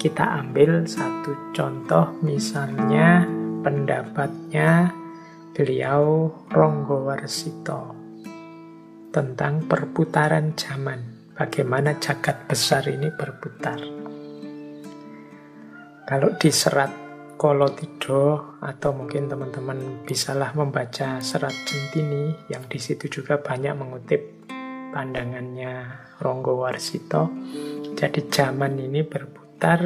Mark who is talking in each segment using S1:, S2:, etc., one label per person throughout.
S1: kita ambil satu contoh, misalnya pendapatnya beliau Ronggowarsito tentang perputaran zaman, bagaimana jagat besar ini berputar. Kalau di serat Kolotidho, atau mungkin teman-teman bisalah membaca serat Centini, yang di situ juga banyak mengutip pandangannya Ronggowarsito. Jadi zaman ini berputar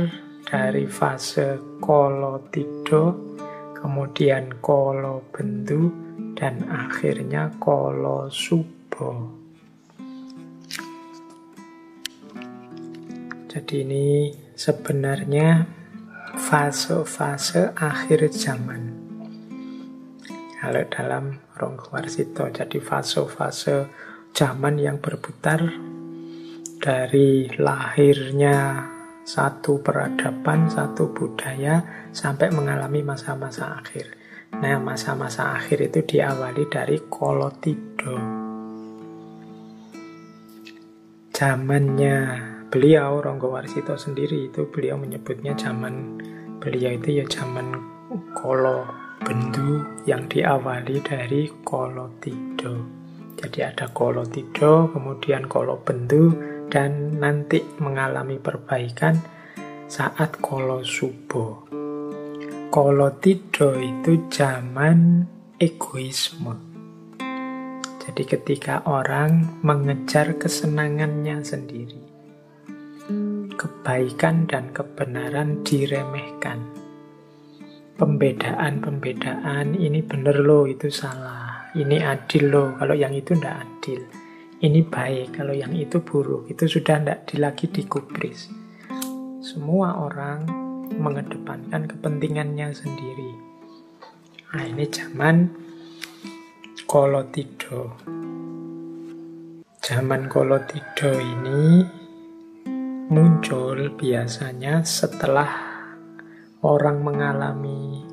S1: dari fase Kolotidho, kemudian Kolobendu, dan akhirnya Kolosubo. Jadi ini sebenarnya fase-fase akhir zaman kalau dalam Ronggowarsito. Jadi fase-fase zaman yang berputar dari lahirnya satu peradaban, satu budaya, sampai mengalami masa-masa akhir. Nah, masa-masa akhir itu diawali dari Kolotidho. Zamannya beliau, Ronggowarsito sendiri itu beliau menyebutnya zaman beliau itu ya zaman Kolobendu yang diawali dari Kolotidho. Jadi ada Kolotidho, kemudian Kolobendu, dan nanti mengalami perbaikan saat Kolosubo. Kolotidho itu zaman egoisme. Jadi ketika orang mengejar kesenangannya sendiri, kebaikan dan kebenaran diremehkan. Pembedaan-pembedaan, ini benar loh, itu salah. Ini adil loh, kalau yang itu tidak adil. Ini baik, kalau yang itu buruk. Itu sudah tidak lagi digubris. Semua orang mengedepankan kepentingannya sendiri. Nah, ini zaman Kolotidho. Zaman Kolotidho ini muncul biasanya setelah orang mengalami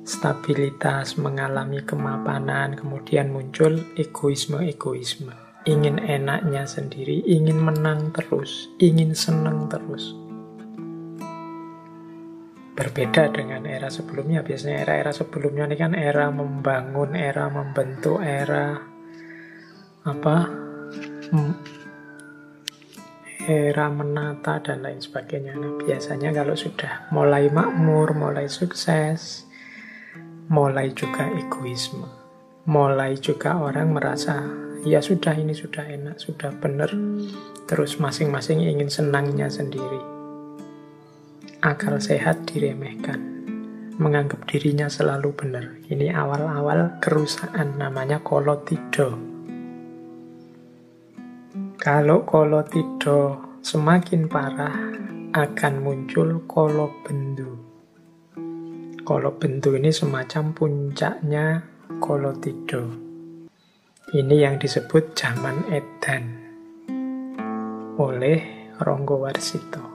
S1: stabilitas, mengalami kemapanan, kemudian muncul egoisme-egoisme. Ingin enaknya sendiri, ingin menang terus, ingin senang terus. Berbeda dengan era sebelumnya. Biasanya era-era sebelumnya ini kan era membangun, era membentuk, era era menata dan lain sebagainya. Nah, biasanya kalau sudah mulai makmur, mulai sukses, mulai juga egoisme, mulai juga orang merasa ya sudah, ini sudah enak, sudah benar, terus masing-masing ingin senangnya sendiri. Akal sehat diremehkan, menganggap dirinya selalu benar. Ini awal-awal kerusakan, namanya Kolotidho. Kalau Kolotidho semakin parah, akan muncul Kolobendu. Kolobendu ini semacam puncaknya Kolotidho. Ini yang disebut zaman Edan oleh Ronggowarsito.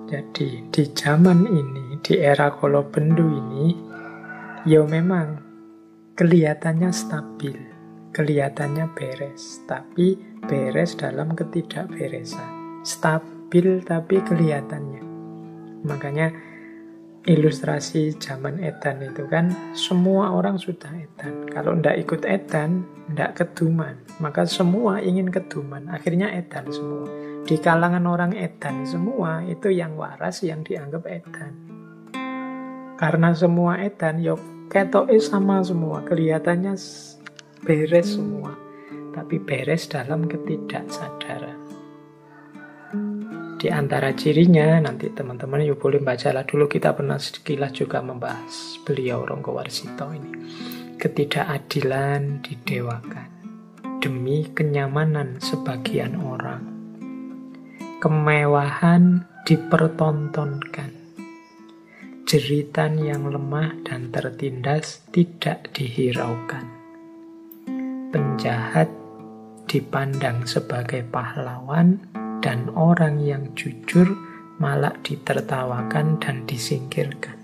S1: Jadi di zaman ini, di era Kolobendu ini, ya memang kelihatannya stabil, kelihatannya beres, tapi beres dalam ketidakberesan. Stabil tapi kelihatannya. Makanya ilustrasi zaman Edan itu kan semua orang sudah Edan. Kalau ndak ikut Edan, ndak keduman. Maka semua ingin keduman. Akhirnya Edan semua. Di kalangan orang Edan semua itu yang waras, yang dianggap Edan. Karena semua Edan, ya ketoknya sama semua. Kelihatannya beres semua. Tapi beres dalam ketidaksadaran. Di antara cirinya, nanti teman-teman yuk boleh bacalah dulu, kita pernah sekilas juga membahas beliau Ronggowarsito ini. Ketidakadilan didewakan demi kenyamanan sebagian orang. Kemewahan dipertontonkan. Jeritan yang lemah dan tertindas tidak dihiraukan. Penjahat dipandang sebagai pahlawan, dan orang yang jujur malah ditertawakan dan disingkirkan.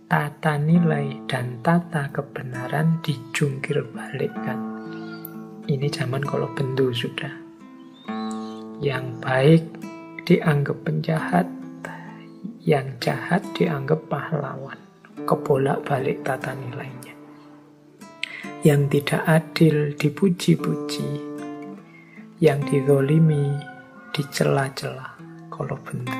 S1: Tata nilai dan tata kebenaran dijungkir balikkan. Ini zaman Kolobendu sudah. Yang baik dianggap penjahat, yang jahat dianggap pahlawan. Kebolak-balik tata nilainya. Yang tidak adil dipuji-puji, yang dizolimi dicela-cela. Kalau bentuk.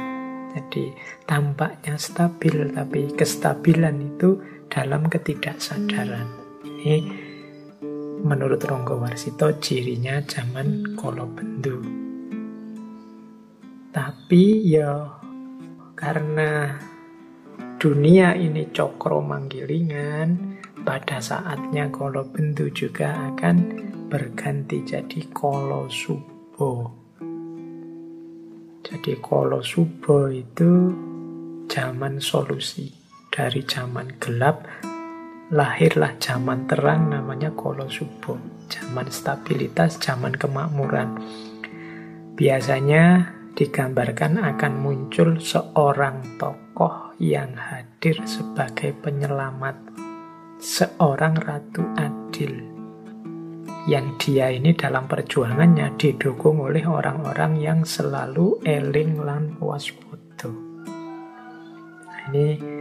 S1: Jadi tampaknya stabil, tapi kestabilan itu dalam ketidaksadaran. Ini menurut Ronggo Warsito cirinya zaman Kolobendu. Tapi ya karena dunia ini cokro manggilingan, pada saatnya Kolobendu juga akan berganti jadi Kolosubo. Jadi Kolosubo itu zaman solusi. Dari zaman gelap lahirlah zaman terang, namanya Kolosubo. Zaman stabilitas, zaman kemakmuran. Biasanya digambarkan akan muncul seorang tokoh yang hadir sebagai penyelamat, seorang ratu adil, yang dia ini dalam perjuangannya didukung oleh orang-orang yang selalu eling lan waspada. Ini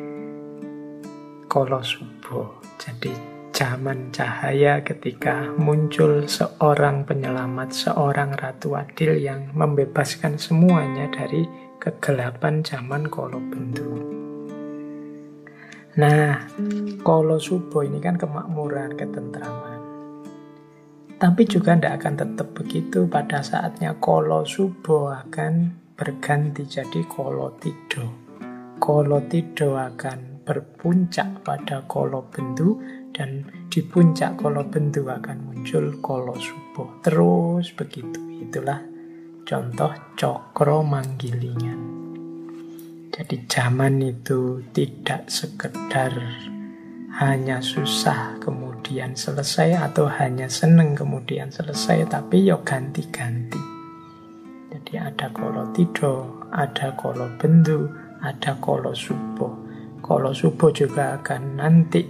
S1: Kolosubo. Jadi zaman cahaya ketika muncul seorang penyelamat, seorang ratu adil yang membebaskan semuanya dari kegelapan zaman Kolobendu. Nah, Kolosubo ini kan kemakmuran, ketentraman. Tapi juga tidak akan tetap begitu. Pada saatnya Kolosubo akan berganti jadi Kolotido. Kolotido akan berpuncak pada Kolobendu, dan di puncak Kolobendu akan muncul Kolosubo. Terus begitu. Itulah contoh cokro manggilingan. Jadi zaman itu tidak sekedar hanya susah kemudian selesai, atau hanya seneng kemudian selesai, tapi yo ganti-ganti. Jadi ada Kolotido, ada Kolobendu, ada Kolosubo. Kolosubo juga akan nanti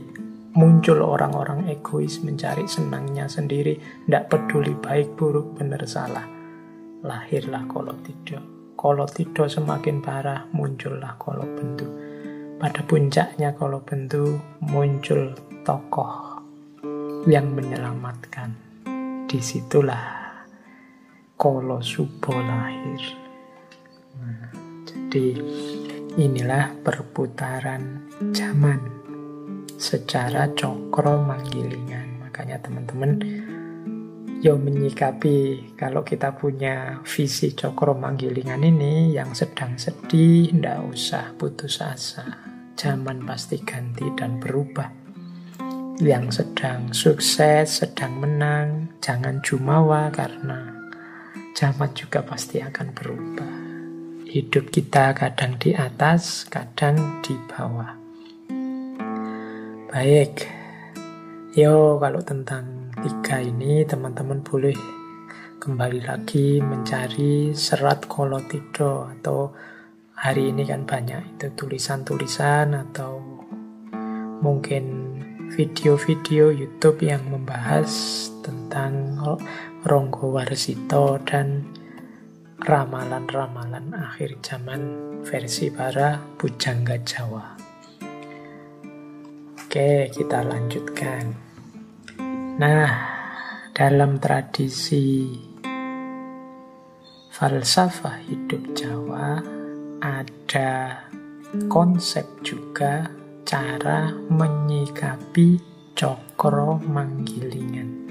S1: muncul orang-orang egois mencari senangnya sendiri, tidak peduli baik buruk benar salah. Lahirlah Kolotido. Kolotido semakin parah, muncullah Kolobendu. Pada puncaknya Kolobendu muncul tokoh yang menyelamatkan. Disitulah Kolosubo lahir. Nah, jadi inilah perputaran zaman secara cokro manggilingan. Makanya teman-teman menyikapi kalau kita punya visi cokro manggilingan ini, yang sedang sedih ndak usah putus asa. Zaman pasti ganti dan berubah. Yang sedang sukses, sedang menang, jangan jumawa karena zaman juga pasti akan berubah. Hidup kita kadang di atas, kadang di bawah. Baik, kalau tentang 3 ini teman-teman boleh kembali lagi mencari serat Kolotido, atau hari ini kan banyak itu tulisan-tulisan atau mungkin video-video YouTube yang membahas tentang Ronggo Warsito dan ramalan-ramalan akhir zaman versi para pujangga Jawa. Oke, kita lanjutkan. Nah, dalam tradisi falsafah hidup Jawa ada konsep juga cara menyikapi cokro manggilingan.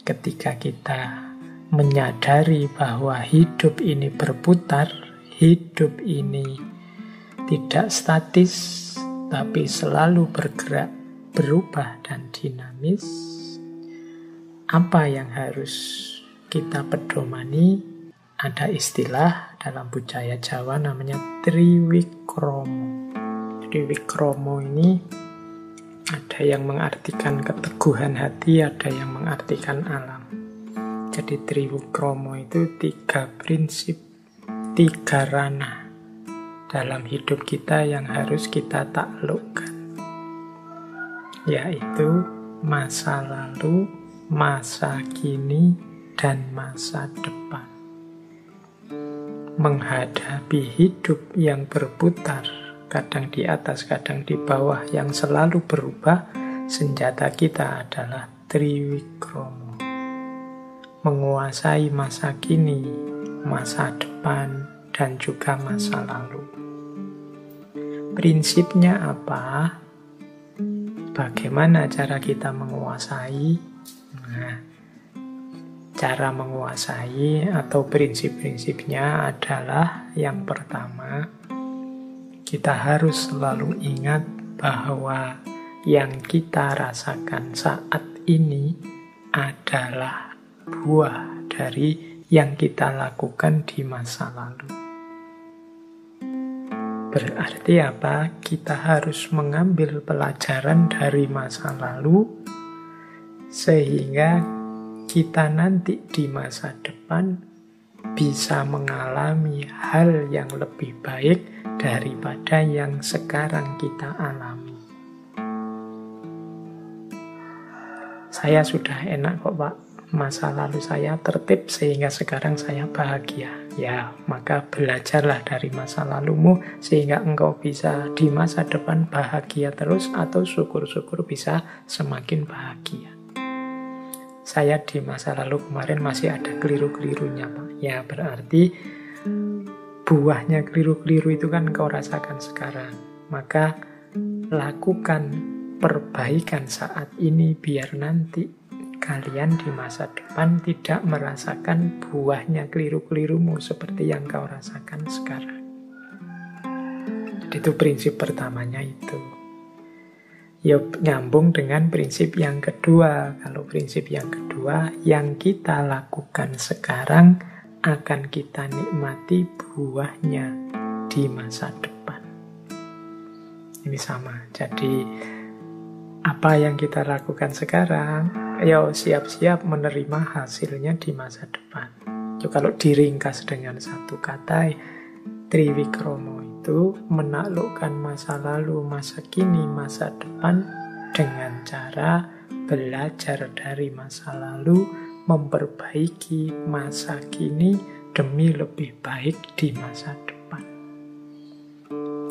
S1: Ketika kita menyadari bahwa hidup ini berputar, hidup ini tidak statis, tapi selalu bergerak, berubah dan dinamis, apa yang harus kita pedomani? Ada istilah dalam budaya Jawa namanya Triwikromo. Triwikromo ini ada yang mengartikan keteguhan hati, ada yang mengartikan alam. Jadi Triwikromo itu 3 prinsip, 3 ranah dalam hidup kita yang harus kita taklukkan, yaitu masa lalu, masa kini, dan masa depan. menghadapi hidup yang berputar, kadang di atas, kadang di bawah, yang selalu berubah, senjata kita adalah triwikromo. Menguasai masa kini, masa depan, dan juga masa lalu. Prinsipnya apa? Bagaimana cara kita menguasai? Nah, cara menguasai atau prinsip-prinsipnya adalah yang pertama, kita harus selalu ingat bahwa yang kita rasakan saat ini adalah buah dari yang kita lakukan di masa lalu. Berarti apa? Kita harus mengambil pelajaran dari masa lalu sehingga kita nanti di masa depan bisa mengalami hal yang lebih baik daripada yang sekarang kita alami. Saya sudah enak kok Pak, masa lalu saya tertib sehingga sekarang saya bahagia. Ya, maka belajarlah dari masa lalumu sehingga engkau bisa di masa depan bahagia terus atau syukur-syukur bisa semakin bahagia. Saya di masa lalu kemarin masih ada keliru-kelirunya Pak. Ya, berarti buahnya keliru-keliru itu kan engkau rasakan sekarang. Maka lakukan perbaikan saat ini biar nanti kalian di masa depan tidak merasakan buahnya keliru-kelirumu seperti yang kau rasakan sekarang. Jadi itu prinsip pertamanya itu. Ya nyambung dengan prinsip yang kedua. Kalau prinsip yang kedua, yang kita lakukan sekarang akan kita nikmati buahnya di masa depan. Ini sama. Jadi apa yang kita lakukan sekarang, ayo siap-siap menerima hasilnya di masa depan. Kalau diringkas dengan satu kata, triwikromo itu menaklukkan masa lalu, masa kini, masa depan dengan cara belajar dari masa lalu, memperbaiki masa kini demi lebih baik di masa depan.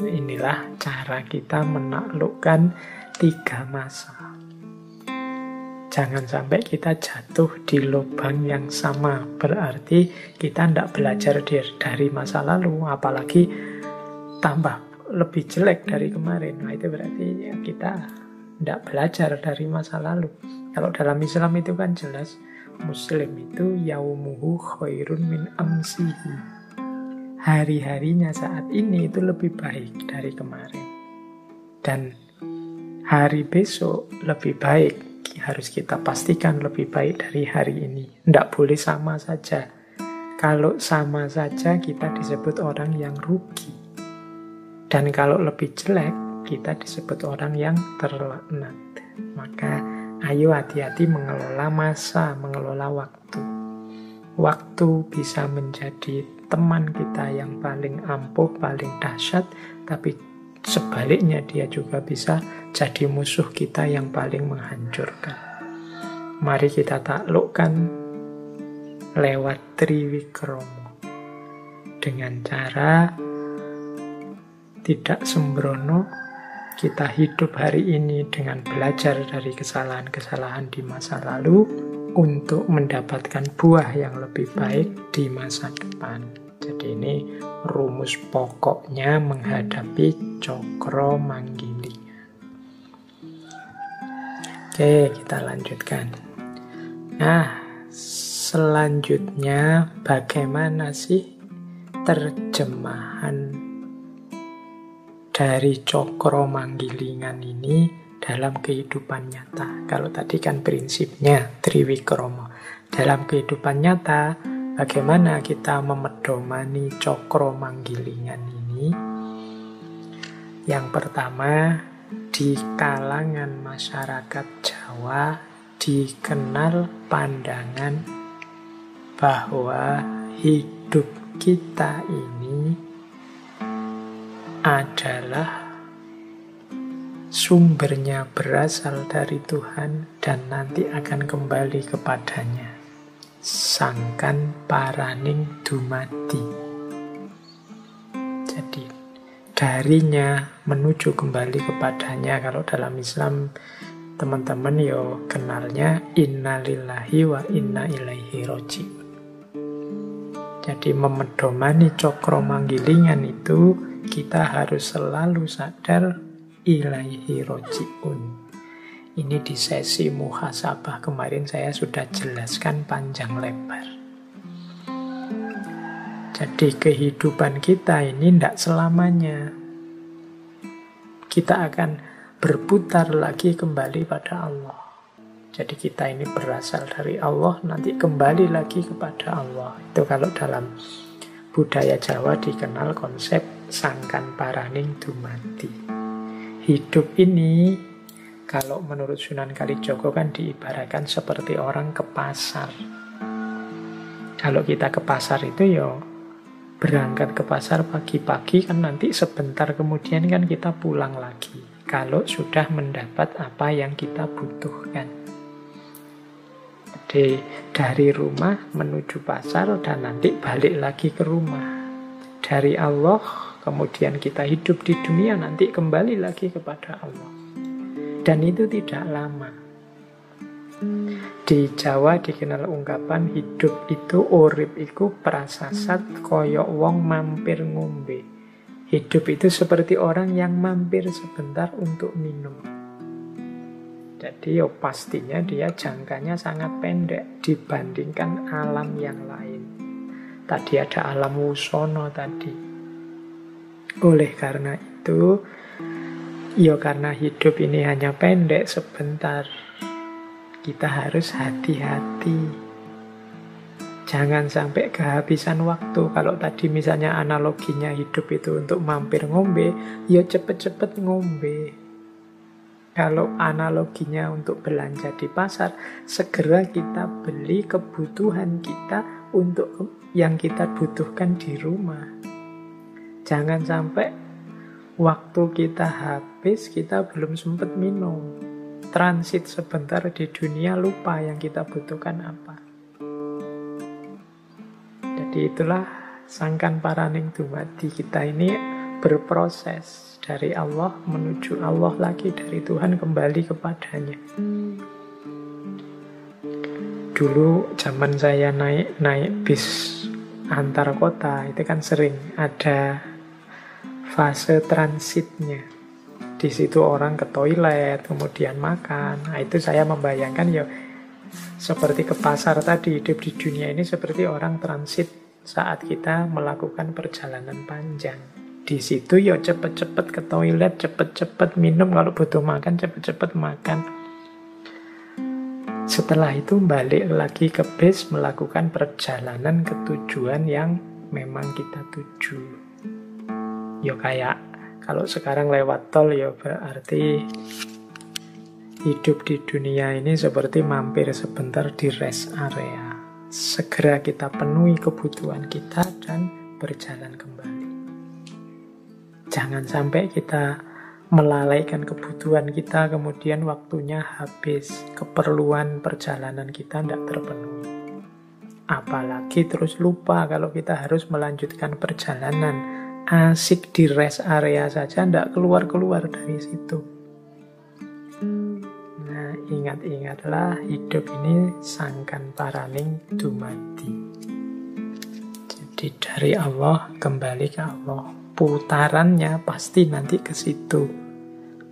S1: Inilah cara kita menaklukkan 3 masa. Jangan sampai kita jatuh di lubang yang sama. Berarti kita tidak belajar dari masa lalu, apalagi tambah lebih jelek dari kemarin. Nah, itu berarti ya kita tidak belajar dari masa lalu. Kalau dalam Islam itu kan jelas, Muslim itu yaumuhu khairun min amsihi. Hari-harinya saat ini itu lebih baik dari kemarin. Dan hari besok lebih baik. Harus kita pastikan lebih baik dari hari ini. Tidak boleh sama saja. Kalau sama saja kita disebut orang yang rugi. Dan kalau lebih jelek, kita disebut orang yang terlaknat. Maka ayo hati-hati mengelola masa, mengelola waktu. Waktu bisa menjadi teman kita yang paling ampuh, paling dahsyat, tapi sebaliknya dia juga bisa jadi musuh kita yang paling menghancurkan. Mari kita taklukkan lewat triwikromo dengan cara tidak sembrono. Kita hidup hari ini dengan belajar dari kesalahan-kesalahan di masa lalu untuk mendapatkan buah yang lebih baik di masa depan. Jadi ini rumus pokoknya menghadapi cokro manggilingan. Oke, kita lanjutkan. Nah, selanjutnya bagaimana sih terjemahan dari cokro manggilingan ini dalam kehidupan nyata? Kalau tadi kan prinsipnya triwikromo. Dalam kehidupan nyata, bagaimana kita memedomani cokro manggilingan ini? Yang pertama, di kalangan masyarakat Jawa dikenal pandangan bahwa hidup kita ini adalah sumbernya berasal dari Tuhan dan nanti akan kembali kepadanya. sangkan paraning dumadi. Jadi darinya menuju kembali kepadanya. Kalau dalam Islam teman-teman yo kenalnya innalillahi wa inna ilaihi roji'un. Jadi memedomani cokro manggilingan itu kita harus selalu sadar ilaihi roji'un. Ini di sesi muhasabah kemarin saya sudah jelaskan panjang lebar. Jadi kehidupan kita ini tidak selamanya. Kita akan berputar lagi kembali pada Allah. Jadi kita ini berasal dari Allah, nanti kembali lagi kepada Allah. Itu kalau dalam budaya Jawa dikenal konsep sangkan paraning dumadi. Hidup ini, kalau menurut Sunan Kalijogo kan diibaratkan seperti orang ke pasar. Kalau kita ke pasar itu ya berangkat ke pasar pagi-pagi, kan nanti sebentar kemudian kan kita pulang lagi. Kalau sudah mendapat apa yang kita butuhkan. Jadi dari rumah menuju pasar dan nanti balik lagi ke rumah. Dari Allah, kemudian kita hidup di dunia, nanti kembali lagi kepada Allah. Dan itu tidak lama. Di Jawa dikenal ungkapan hidup itu urip iku prasasat koyok wong mampir ngombe. Hidup itu seperti orang yang mampir sebentar untuk minum. Jadi pastinya dia jangkanya sangat pendek dibandingkan alam yang lain. Tadi ada alam wusono tadi. Oleh karena itu, karena hidup ini hanya pendek sebentar, kita harus hati-hati. Jangan sampai kehabisan waktu. Kalau tadi misalnya analoginya hidup itu untuk mampir ngombe, cepet-cepet ngombe. Kalau analoginya untuk belanja di pasar, segera kita beli kebutuhan kita untuk yang kita butuhkan di rumah. Jangan sampai waktu kita habis, kita belum sempat minum. Transit sebentar di dunia, lupa yang kita butuhkan apa. Jadi itulah sangkan paraning dumadi. Kita ini berproses dari Allah menuju Allah lagi, dari Tuhan kembali kepadanya. Dulu zaman saya naik bis antar kota, itu kan sering ada fase transitnya. Di situ orang ke toilet, kemudian makan. Nah, itu saya membayangkan seperti ke pasar tadi, hidup di dunia ini seperti orang transit saat kita melakukan perjalanan panjang. Di situ cepet-cepet ke toilet, cepet-cepet minum, kalau butuh makan cepet-cepet makan. Setelah itu balik lagi ke bis, melakukan perjalanan ke tujuan yang memang kita tuju. Kayak kalau sekarang lewat tol, berarti hidup di dunia ini seperti mampir sebentar di rest area. Segera kita penuhi kebutuhan kita dan berjalan kembali. Jangan sampai kita melalaikan kebutuhan kita, kemudian waktunya habis, keperluan perjalanan kita tidak terpenuhi. Apalagi terus lupa kalau kita harus melanjutkan perjalanan. Asik di rest area saja, tidak keluar-keluar dari situ. Nah, ingat-ingatlah hidup ini sangkan paraning dumadi. Jadi dari Allah kembali ke Allah. Putarannya pasti nanti ke situ.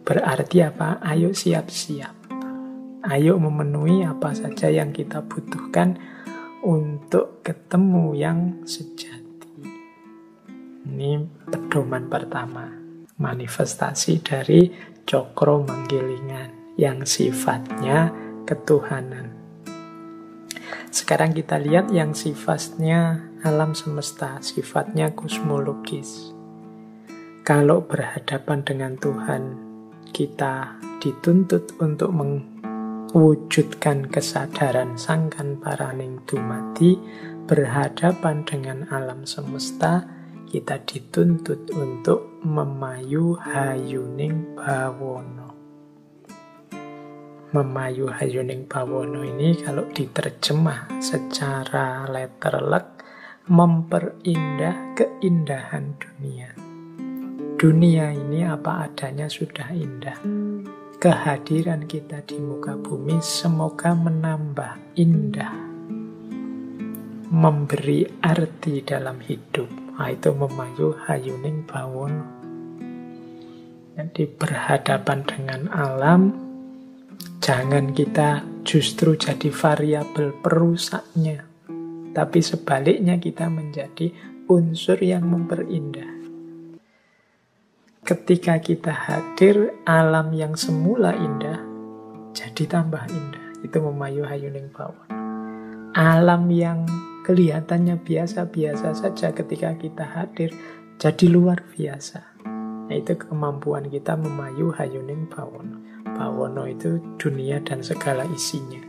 S1: Berarti apa? Ayo siap-siap. Ayo memenuhi apa saja yang kita butuhkan untuk ketemu yang sejati. Ini pedoman pertama, manifestasi dari cokro manggilingan yang sifatnya ketuhanan. Sekarang kita lihat yang sifatnya alam semesta, sifatnya kosmologis. Kalau berhadapan dengan Tuhan, kita dituntut untuk mewujudkan kesadaran sangkan paraning dumadi. Berhadapan dengan alam semesta, kita dituntut untuk memayu hayuning bawono. Memayu Hayuning Bawono ini kalau diterjemah secara letterlek, memperindah keindahan dunia. Dunia ini apa adanya sudah indah. Kehadiran kita di muka bumi semoga menambah indah, memberi arti dalam hidup. Nah, itu memayu Hayuning Bawono. Jadi berhadapan dengan alam, jangan kita justru jadi variabel perusaknya, tapi sebaliknya kita menjadi unsur yang memperindah. Ketika kita hadir, alam yang semula indah jadi tambah indah. Itu memayu Hayuning Bawono. Alam yang kelihatannya biasa-biasa saja ketika kita hadir jadi luar biasa. Nah, itu kemampuan kita memayu Hayuning Bawono. Bawono itu dunia dan segala isinya.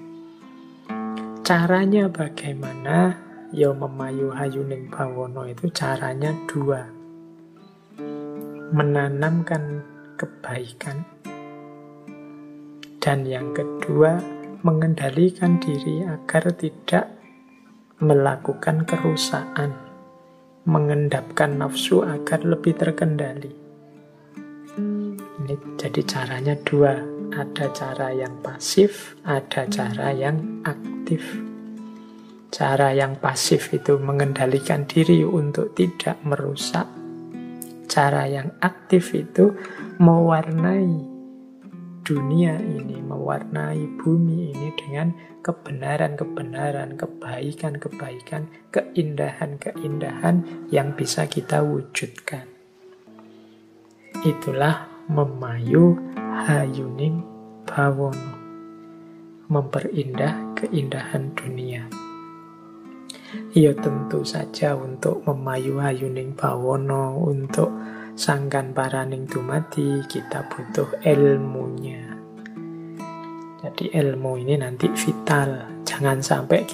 S1: Caranya bagaimana? Ya memayu Hayuning Bawono itu caranya dua. Menanamkan kebaikan, dan yang kedua mengendalikan diri agar tidak melakukan kerusakan, mengendapkan nafsu agar lebih terkendali. Ini jadi caranya dua, ada cara yang pasif, ada cara yang aktif. Cara yang pasif itu mengendalikan diri untuk tidak merusak. Cara yang aktif itu mewarnai dunia ini, mewarnai bumi ini dengan kebenaran-kebenaran, kebaikan-kebaikan, keindahan-keindahan yang bisa kita wujudkan. Itulah memayu Hayuning Bawono, memperindah keindahan dunia. Ya tentu saja untuk memayu Hayuning Bawono, untuk sangkan paraning dumadi, kita butuh ilmunya. Jadi ilmu ini nanti vital. Jangan sampai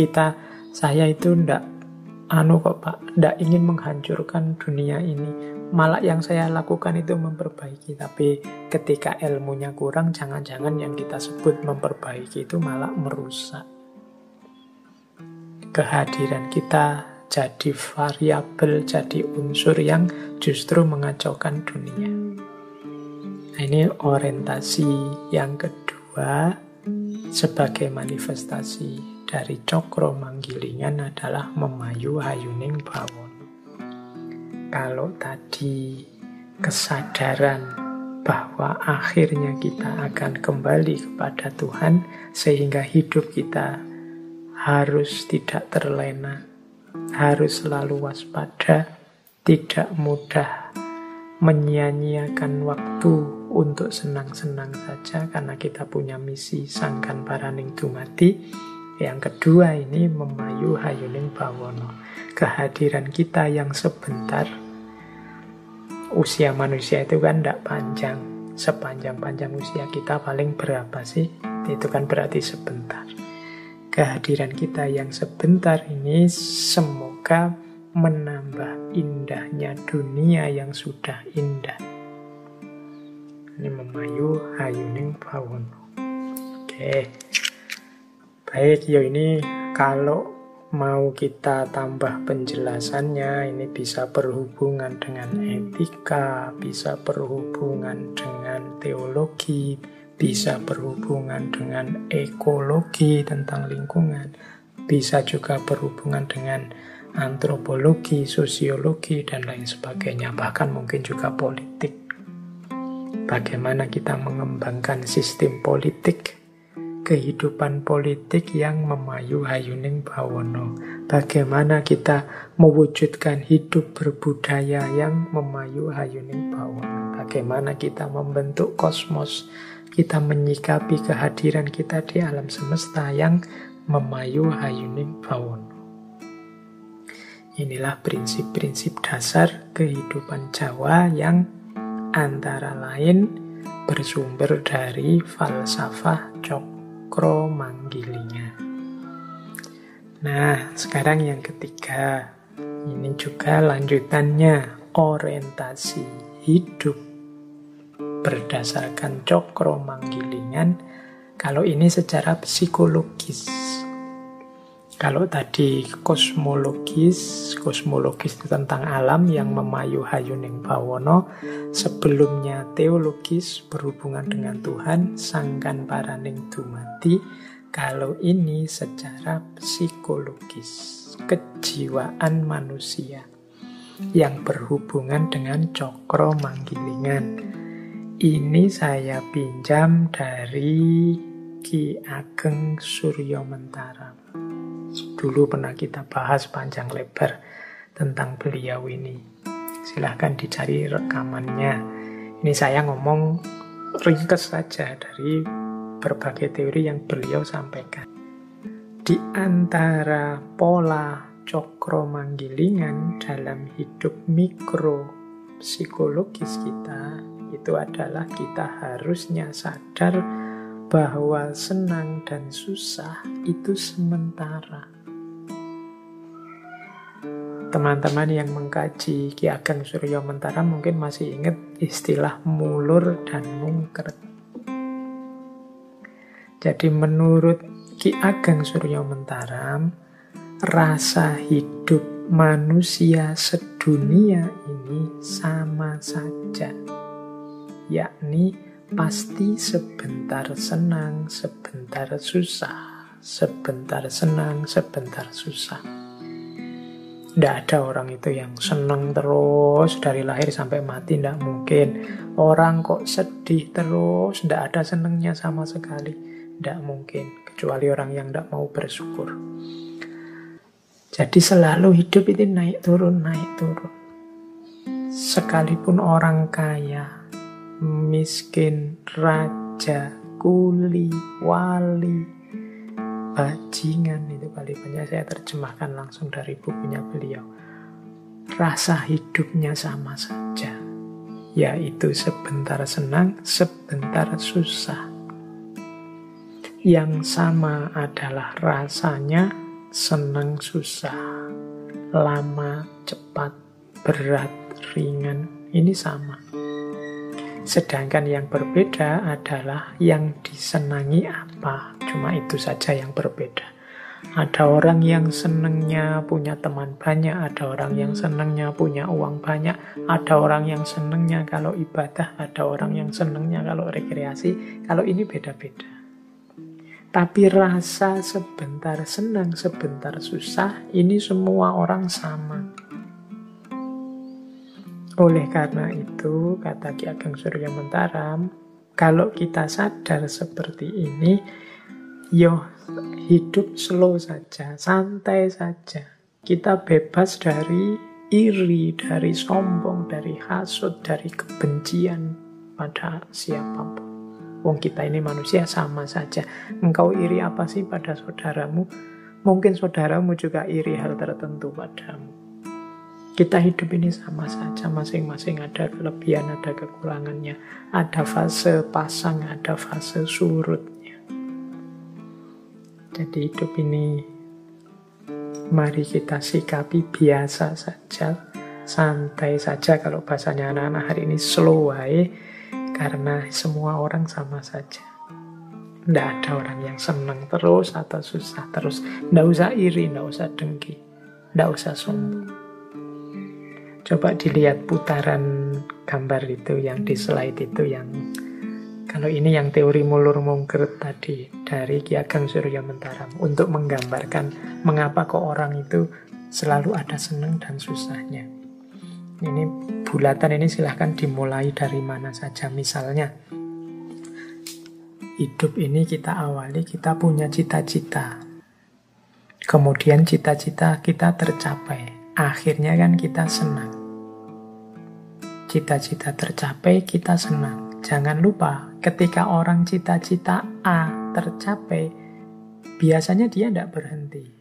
S1: saya itu ndak ingin menghancurkan dunia ini. Malah yang saya lakukan itu memperbaiki. Tapi ketika ilmunya kurang, jangan-jangan yang kita sebut memperbaiki itu malah merusak. Kehadiran kita jadi variabel, jadi unsur yang justru mengacaukan dunia. Nah, ini orientasi yang kedua sebagai manifestasi dari Cokro Manggilingan adalah memayu Hayuning Bawono. Kalau tadi kesadaran bahwa akhirnya kita akan kembali kepada Tuhan, sehingga hidup kita harus tidak terlena, harus selalu waspada, tidak mudah menyia-nyiakan waktu untuk senang-senang saja karena kita punya misi sangkan paraning dumadi. Yang kedua ini memayu Hayuning Bawono. Kehadiran kita yang sebentar, usia manusia itu kan tidak panjang. Sepanjang-panjang usia kita paling berapa sih? Itu kan berarti sebentar. Kehadiran kita yang sebentar ini semoga menambah indahnya dunia yang sudah indah. Ini memayu Hayuning Bawono. Oke. Baik, ini kalau mau kita tambah penjelasannya, ini bisa berhubungan dengan etika, bisa berhubungan dengan teologi, bisa berhubungan dengan ekologi tentang lingkungan, bisa juga berhubungan dengan antropologi, sosiologi, dan lain sebagainya, bahkan mungkin juga politik. Bagaimana kita mengembangkan sistem politik, kehidupan politik yang memayu Hayuning Bawono. Bagaimana kita mewujudkan hidup berbudaya yang memayu Hayuning Bawono. Bagaimana kita membentuk kosmos, kita menyikapi kehadiran kita di alam semesta yang memayu Hayuning Bawono. Inilah prinsip-prinsip dasar kehidupan Jawa yang antara lain bersumber dari falsafah Cokro Manggilingan. Nah, sekarang yang ketiga, ini juga lanjutannya, orientasi hidup berdasarkan Cokro Manggilingan Kalau ini secara psikologis. Kalau tadi kosmologis itu tentang alam yang memayu hayuning bawono. Sebelumnya teologis berhubungan dengan Tuhan, sangkan paraning dumati. Kalau ini secara psikologis, kejiwaan manusia yang berhubungan dengan cokro manggilingan. Ini saya pinjam dari Ki Ageng Suryo Mentaram. Dulu pernah kita bahas panjang lebar tentang beliau ini. Silahkan dicari rekamannya. Ini saya ngomong ringkas saja dari berbagai teori yang beliau sampaikan. Di antara pola cokro manggilingan dalam hidup mikro psikologis kita, itu adalah kita harusnya sadar bahwa senang dan susah itu sementara. Teman-teman yang mengkaji Ki Ageng Suryo Mentaram mungkin masih ingat istilah mulur dan mungkret. Jadi menurut Ki Ageng Suryo Mentaram, rasa hidup manusia sedunia ini sama saja, yakni pasti sebentar senang, sebentar susah, sebentar senang, sebentar susah. Tidak ada orang itu yang senang terus dari lahir sampai mati, tidak mungkin. Orang kok sedih terus, tidak ada senangnya sama sekali, tidak mungkin. Kecuali orang yang tidak mau bersyukur. Jadi selalu hidup itu naik turun, naik turun. Sekalipun orang kaya, miskin, raja, kuli, wali, bajingan, itu kalimatnya saya terjemahkan langsung dari bukunya beliau. Rasa hidupnya sama saja, yaitu sebentar senang, sebentar susah. Yang sama adalah rasanya senang susah, lama, cepat, berat, ringan, ini sama. Sedangkan yang berbeda adalah yang disenangi apa. Cuma itu saja yang berbeda. Ada orang yang senangnya punya teman banyak, ada orang yang senangnya punya uang banyak, ada orang yang senangnya kalau ibadah, ada orang yang senangnya kalau rekreasi. Kalau ini beda-beda. Tapi rasa sebentar senang, sebentar susah, ini semua orang sama. Oleh karena itu, kata Ki Ageng Suryo Mentaram, kalau kita sadar seperti ini, hidup slow saja, santai saja. Kita bebas dari iri, dari sombong, dari hasud, dari kebencian pada siapapun. Wong kita ini manusia sama saja. Engkau iri apa sih pada saudaramu? Mungkin saudaramu juga iri hal tertentu padamu. Kita hidup ini sama saja, masing-masing ada kelebihan, ada kekurangannya. Ada fase pasang, ada fase surutnya. Jadi hidup ini mari kita sikapi biasa saja, santai saja. Kalau bahasanya anak-anak hari ini slow way, karena semua orang sama saja. Tidak ada orang yang senang terus atau susah terus. Tidak usah iri, tidak usah dengki, tidak usah sombong. Coba dilihat putaran gambar itu yang di slide itu, yang kalau ini yang teori mulur mungkret tadi dari Ki Ageng Suryo Mentaram, untuk menggambarkan mengapa kok orang itu selalu ada senang dan susahnya. Ini bulatan ini silahkan dimulai dari mana saja. Misalnya hidup ini kita awali, kita punya cita-cita, kemudian cita-cita kita tercapai, akhirnya kan kita senang. Cita-cita tercapai, kita senang. Jangan lupa, ketika orang cita-cita A tercapai, biasanya dia tidak berhenti.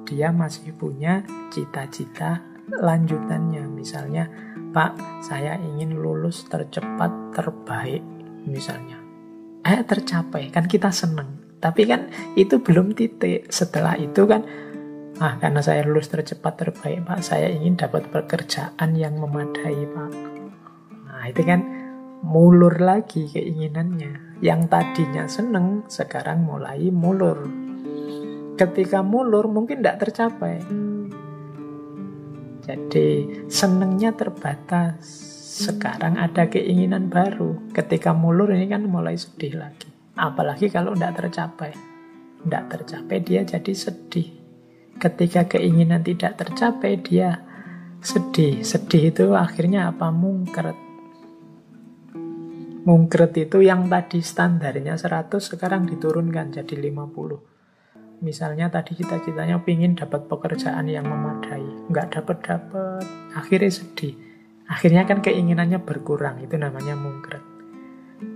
S1: Dia masih punya cita-cita lanjutannya. Misalnya, Pak, saya ingin lulus tercepat, terbaik. Misalnya, tercapai, kan kita senang. Tapi kan itu belum titik. Setelah itu kan, karena saya lulus tercepat, terbaik, Pak, saya ingin dapat pekerjaan yang memadai, Pak. Nah, itu kan mulur lagi keinginannya. Yang tadinya seneng, sekarang mulai mulur. Ketika mulur mungkin tidak tercapai. Jadi senengnya terbatas. Sekarang ada keinginan baru. Ketika mulur ini kan mulai sedih lagi. Apalagi kalau tidak tercapai. Tidak tercapai dia jadi sedih. Ketika keinginan tidak tercapai dia sedih. Sedih itu akhirnya apa? Mungkret. Mungkret itu yang tadi standarnya 100 sekarang diturunkan jadi 50. Misalnya tadi cita-citanya pingin dapat pekerjaan yang memadai, nggak dapat-dapat, akhirnya sedih. Akhirnya kan keinginannya berkurang, itu namanya mungkret.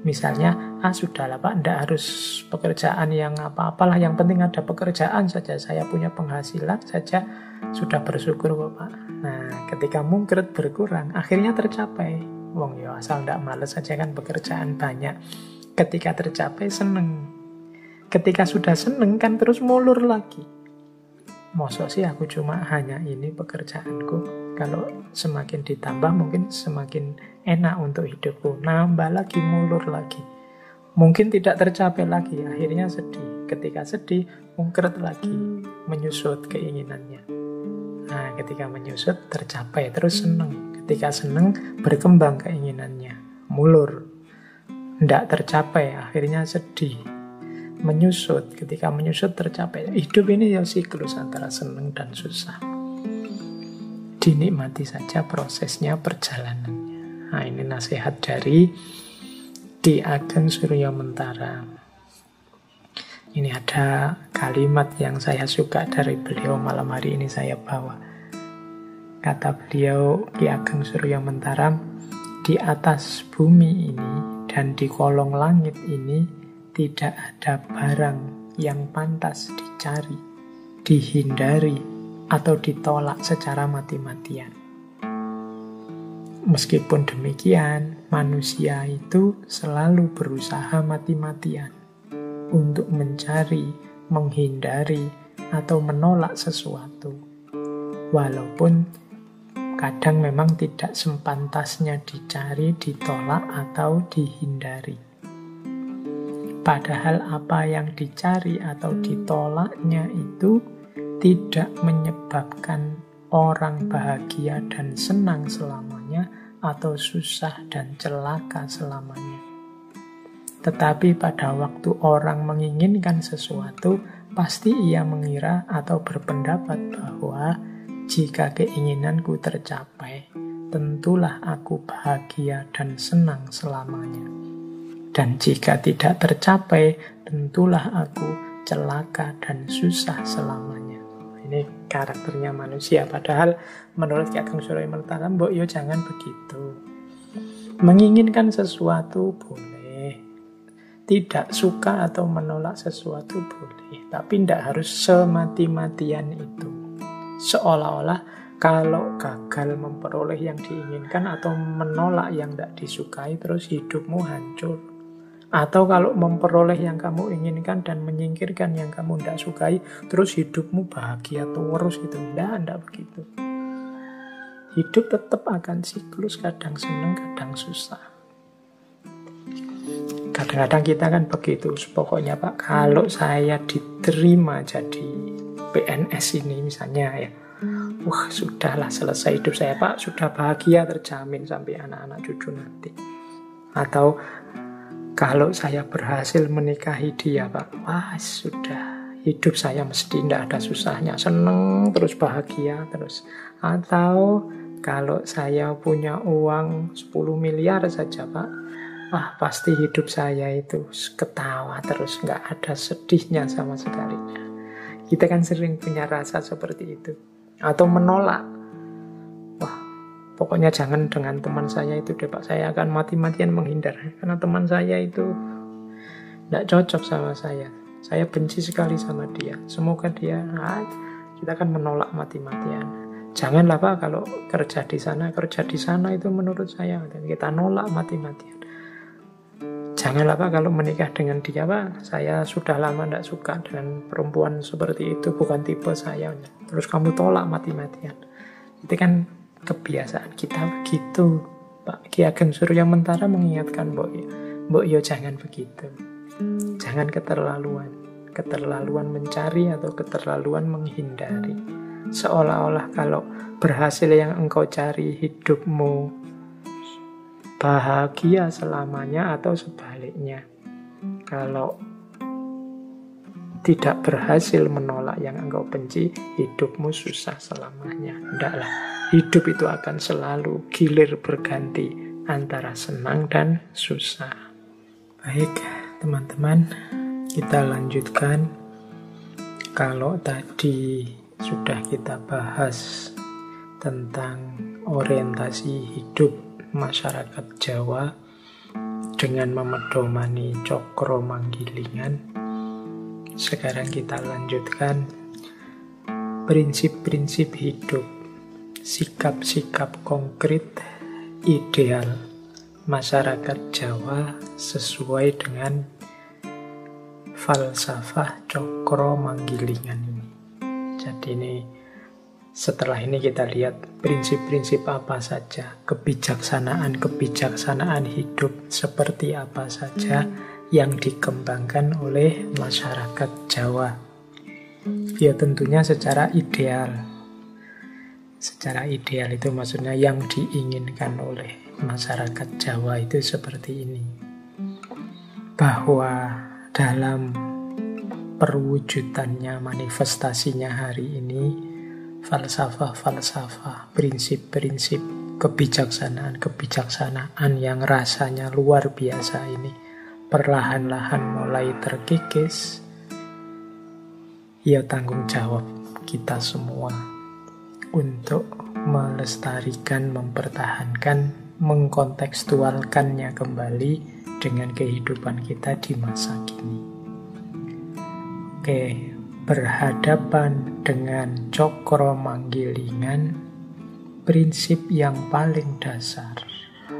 S1: Misalnya, sudahlah Pak, nggak harus pekerjaan yang apa-apalah, yang penting ada pekerjaan saja, saya punya penghasilan saja, sudah bersyukur kok Pak. Nah, ketika mungkret berkurang, akhirnya tercapai. Wong ya asal ndak males saja kan pekerjaan banyak. Ketika tercapai seneng. Ketika sudah seneng kan terus mulur lagi. Mosok sih aku cuma hanya ini pekerjaanku. Kalau semakin ditambah mungkin semakin enak untuk hidupku. Nambah lagi, mulur lagi. Mungkin tidak tercapai lagi, akhirnya sedih. Ketika sedih, mungkret lagi, menyusut keinginannya. Nah, ketika menyusut tercapai terus seneng. Ketika seneng berkembang keinginannya, mulur, tidak tercapai, akhirnya sedih, menyusut. Ketika menyusut tercapai. Hidup ini ya siklus antara seneng dan susah. Dinikmati saja prosesnya, perjalanannya. Nah, ini nasihat dari Ki Ageng Suryamentara. Ini ada kalimat yang saya suka dari beliau malam hari ini saya bawa. Kata beliau, Ki Ageng Suryamentara, di atas bumi ini dan di kolong langit ini tidak ada barang yang pantas dicari, dihindari, atau ditolak secara mati-matian. Meskipun demikian, manusia itu selalu berusaha mati-matian untuk mencari, menghindari, atau menolak sesuatu. Walaupun kadang memang tidak sepantasnya dicari, ditolak, atau dihindari. Padahal apa yang dicari atau ditolaknya itu tidak menyebabkan orang bahagia dan senang selamanya atau susah dan celaka selamanya. Tetapi pada waktu orang menginginkan sesuatu, pasti ia mengira atau berpendapat bahwa jika keinginanku tercapai, tentulah aku bahagia dan senang selamanya. Dan jika tidak tercapai, tentulah aku celaka dan susah selamanya. Ini karakternya manusia. Padahal menurut Ki Ageng Suryamentara, mbok yo jangan begitu. Menginginkan sesuatu boleh, tidak suka atau menolak sesuatu boleh, tapi tidak harus semati-matian itu. Seolah-olah kalau gagal memperoleh yang diinginkan atau menolak yang tidak disukai, terus hidupmu hancur. Atau kalau memperoleh yang kamu inginkan dan menyingkirkan yang kamu tidak sukai, terus hidupmu bahagia terus gitu. Tidak begitu. Hidup tetap akan siklus, kadang senang, kadang susah. Kadang-kadang kita kan begitu. Pokoknya Pak, kalau saya diterima jadi PNS ini misalnya ya, wah sudahlah selesai hidup saya Pak, sudah bahagia terjamin sampai anak-anak cucu nanti. Atau kalau saya berhasil menikahi dia Pak, wah sudah hidup saya mesti tidak ada susahnya, seneng terus, bahagia terus. Atau kalau saya punya uang 10 miliar saja Pak, wah pasti hidup saya itu ketawa terus, nggak ada sedihnya sama sekali. Kita kan sering punya rasa seperti itu. Atau menolak. Wah, pokoknya jangan dengan teman saya itu deh Pak. Saya akan mati-matian menghindar. Karena teman saya itu tidak cocok sama saya. Saya benci sekali sama dia. Semoga dia, kita akan menolak mati-matian. Janganlah Pak, kalau kerja di sana itu menurut saya. Kita nolak mati-matian. Janganlah Pak, kalau menikah dengan dia Pak, saya sudah lama tidak suka dengan perempuan seperti itu, bukan tipe saya. Terus kamu tolak mati-matian. Itu kan kebiasaan kita begitu. Pak Ki Ageng Suryamentara mengingatkan Mbok yo jangan begitu. Jangan keterlaluan. Keterlaluan mencari atau keterlaluan menghindari. Seolah-olah kalau berhasil yang engkau cari, hidupmu bahagia selamanya, atau sebaliknya. Kalau tidak berhasil menolak yang engkau benci, hidupmu susah selamanya. Tidaklah. Hidup itu akan selalu gilir berganti antara senang dan susah. Baik, teman-teman, kita lanjutkan. Kalau tadi sudah kita bahas tentang orientasi hidup masyarakat Jawa dengan memedomani Cokro Manggilingan, sekarang kita lanjutkan prinsip-prinsip hidup, sikap-sikap konkret ideal masyarakat Jawa sesuai dengan falsafah Cokro Manggilingan ini. Jadi ini setelah ini kita lihat prinsip-prinsip apa saja, kebijaksanaan hidup seperti apa saja yang dikembangkan oleh masyarakat Jawa. Ya tentunya secara ideal. Secara ideal itu maksudnya yang diinginkan oleh masyarakat Jawa itu seperti ini. Bahwa dalam perwujudannya, manifestasinya hari ini, falsafah-falsafah, prinsip-prinsip kebijaksanaan yang rasanya luar biasa ini perlahan-lahan mulai terkikis. Ya tanggung jawab kita semua untuk melestarikan, mempertahankan, mengkontekstualkannya kembali dengan kehidupan kita di masa kini. Oke, berhadapan dengan Cokro Manggilingan, prinsip yang paling dasar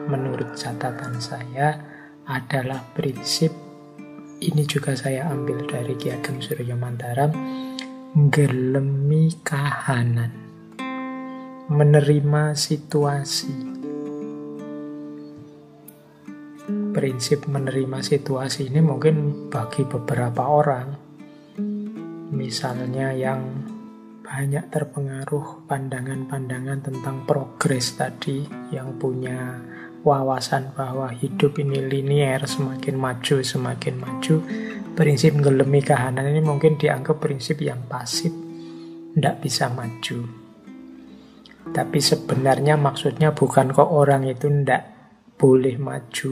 S1: menurut catatan saya adalah prinsip, ini juga saya ambil dari Ki Ageng Suryamentara, ngelemi kahanan, menerima situasi. Prinsip menerima situasi ini mungkin bagi beberapa orang, misalnya yang banyak terpengaruh pandangan-pandangan tentang progres tadi, yang punya wawasan bahwa hidup ini linier, semakin maju, prinsip ngelemi kahanan ini mungkin dianggap prinsip yang pasif, tidak bisa maju. Tapi sebenarnya maksudnya bukan kok orang itu tidak boleh maju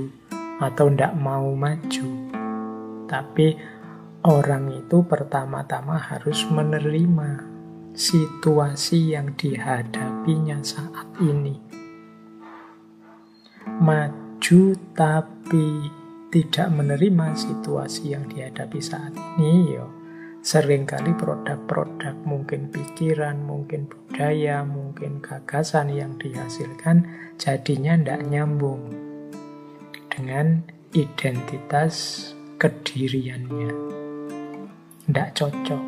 S1: atau tidak mau maju, tapi orang itu pertama-tama harus menerima situasi yang dihadapinya saat ini. Maju tapi tidak menerima situasi yang dihadapi saat ini, seringkali produk-produk, mungkin pikiran, mungkin budaya, mungkin gagasan yang dihasilkan jadinya tidak nyambung dengan identitas kediriannya. Tidak cocok.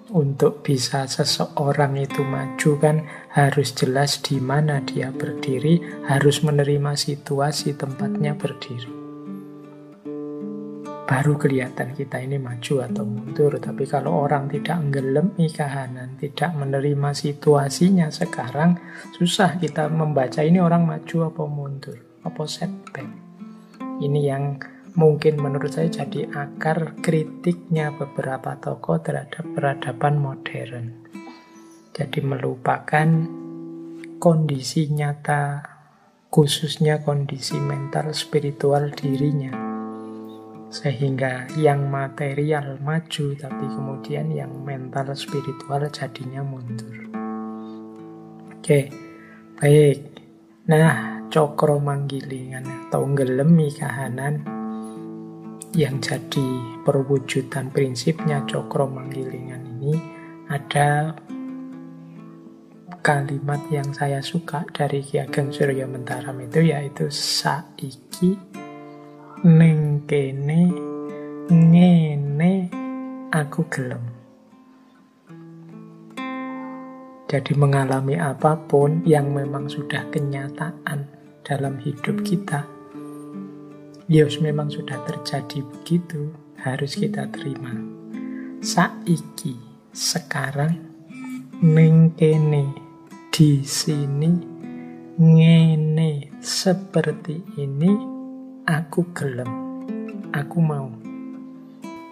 S1: Untuk bisa seseorang itu maju kan harus jelas di mana dia berdiri, harus menerima situasi tempatnya berdiri. Baru kelihatan kita ini maju atau mundur. Tapi kalau orang tidak ngelemi kahanan, tidak menerima situasinya sekarang, susah kita membaca ini orang maju apa mundur, apa setback. Ini yang mungkin menurut saya jadi akar kritiknya beberapa tokoh terhadap peradaban modern. Jadi melupakan kondisi nyata, khususnya kondisi mental spiritual dirinya. Sehingga yang material maju, tapi kemudian yang mental spiritual jadinya mundur. Oke, baik. Nah, Cokro Manggilingan atau ngelemi kahanan yang jadi perwujudan prinsipnya Cokro Manggilingan ini, ada kalimat yang saya suka dari Ki Ageng Suryamentara itu, yaitu saiki ning kene ngene aku gelem. Jadi mengalami apapun yang memang sudah kenyataan dalam hidup kita, ya memang sudah terjadi begitu, harus kita terima. Saiki, sekarang, ning kene, di sini, ngene, seperti ini, aku gelem, aku mau.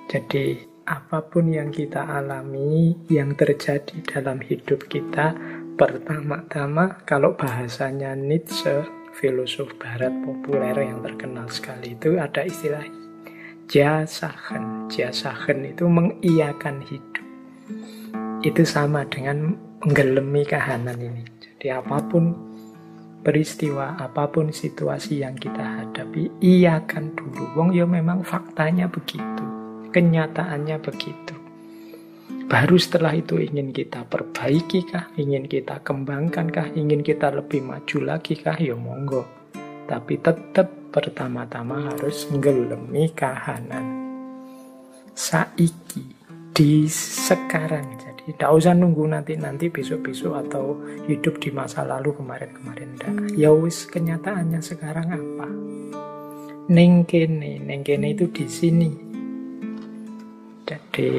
S1: Jadi apapun yang kita alami, yang terjadi dalam hidup kita, pertama-tama kalau bahasanya Nietzsche, filosof barat populer yang terkenal sekali, itu ada istilah jasagen. Jasagen itu mengiyakan hidup. Itu sama dengan menggelemi kahanan ini. Jadi apapun peristiwa, apapun situasi yang kita hadapi, iyakan dulu. Wong ya memang faktanya begitu, kenyataannya begitu. Baru setelah itu ingin kita perbaiki kah? Ingin kita kembangkan kah? Ingin kita lebih maju lagi kah? Ya monggo. Tapi tetap pertama-tama harus ngelemi kahanan. Saiki, di sekarang. Jadi tidak usah nunggu nanti besok-besok atau hidup di masa lalu kemarin-kemarin. Ya wis, kenyataannya sekarang apa? Ning kene itu di sini. Jadi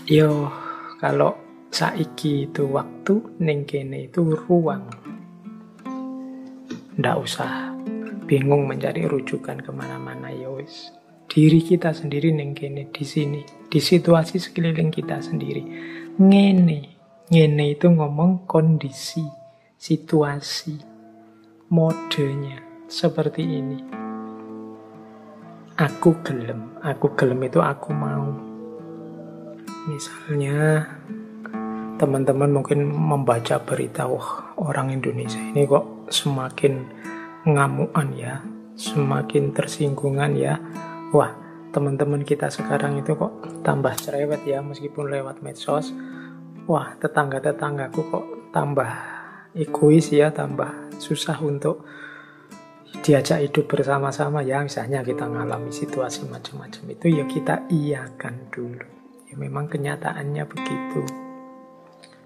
S1: yo, kalau saiki itu waktu, ning kene itu ruang. Ndak usah bingung mencari rujukan kemana-mana, ya wis. Diri kita sendiri ning kene, di sini, di situasi sekeliling kita sendiri. Ngene itu ngomong kondisi, situasi, modenya seperti ini. Aku gelem itu aku mau. Misalnya teman-teman mungkin membaca berita, wah orang Indonesia ini kok semakin ngamuan ya, semakin tersinggungan ya. Wah, teman-teman kita sekarang itu kok tambah cerewet ya, meskipun lewat medsos. Wah, tetangga-tetanggaku kok tambah egois ya, tambah susah untuk diajak hidup bersama-sama ya. Misalnya kita ngalami situasi macam-macam itu, ya kita iyakan dulu. Ya memang kenyataannya begitu.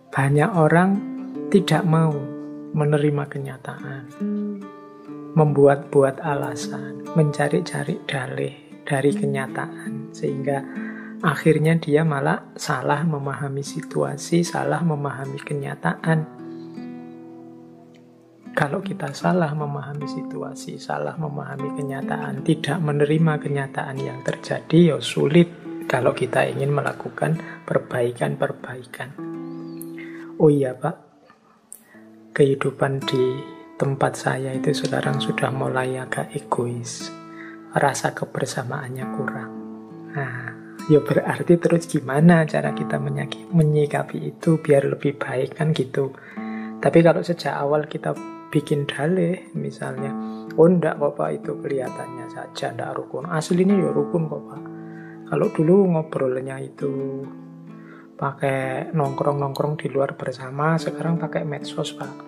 S1: Banyak orang tidak mau menerima kenyataan, membuat-buat alasan, mencari-cari dalih dari kenyataan, sehingga akhirnya dia malah salah memahami situasi, salah memahami kenyataan. Kalau kita salah memahami situasi, salah memahami kenyataan, tidak menerima kenyataan yang terjadi, ya sulit kalau kita ingin melakukan perbaikan-perbaikan. Oh iya Pak, kehidupan di tempat saya itu sekarang sudah mulai agak egois. Rasa kebersamaannya kurang. Nah, ya berarti terus gimana cara kita menyikapi itu biar lebih baik kan gitu. Tapi kalau sejak awal kita bikin dalih, misalnya, oh enggak kok Pak, itu kelihatannya saja enggak rukun. Aslinya ya rukun kok Pak. Kalau dulu ngobrolnya itu pakai nongkrong-nongkrong di luar bersama, sekarang pakai medsos Pak.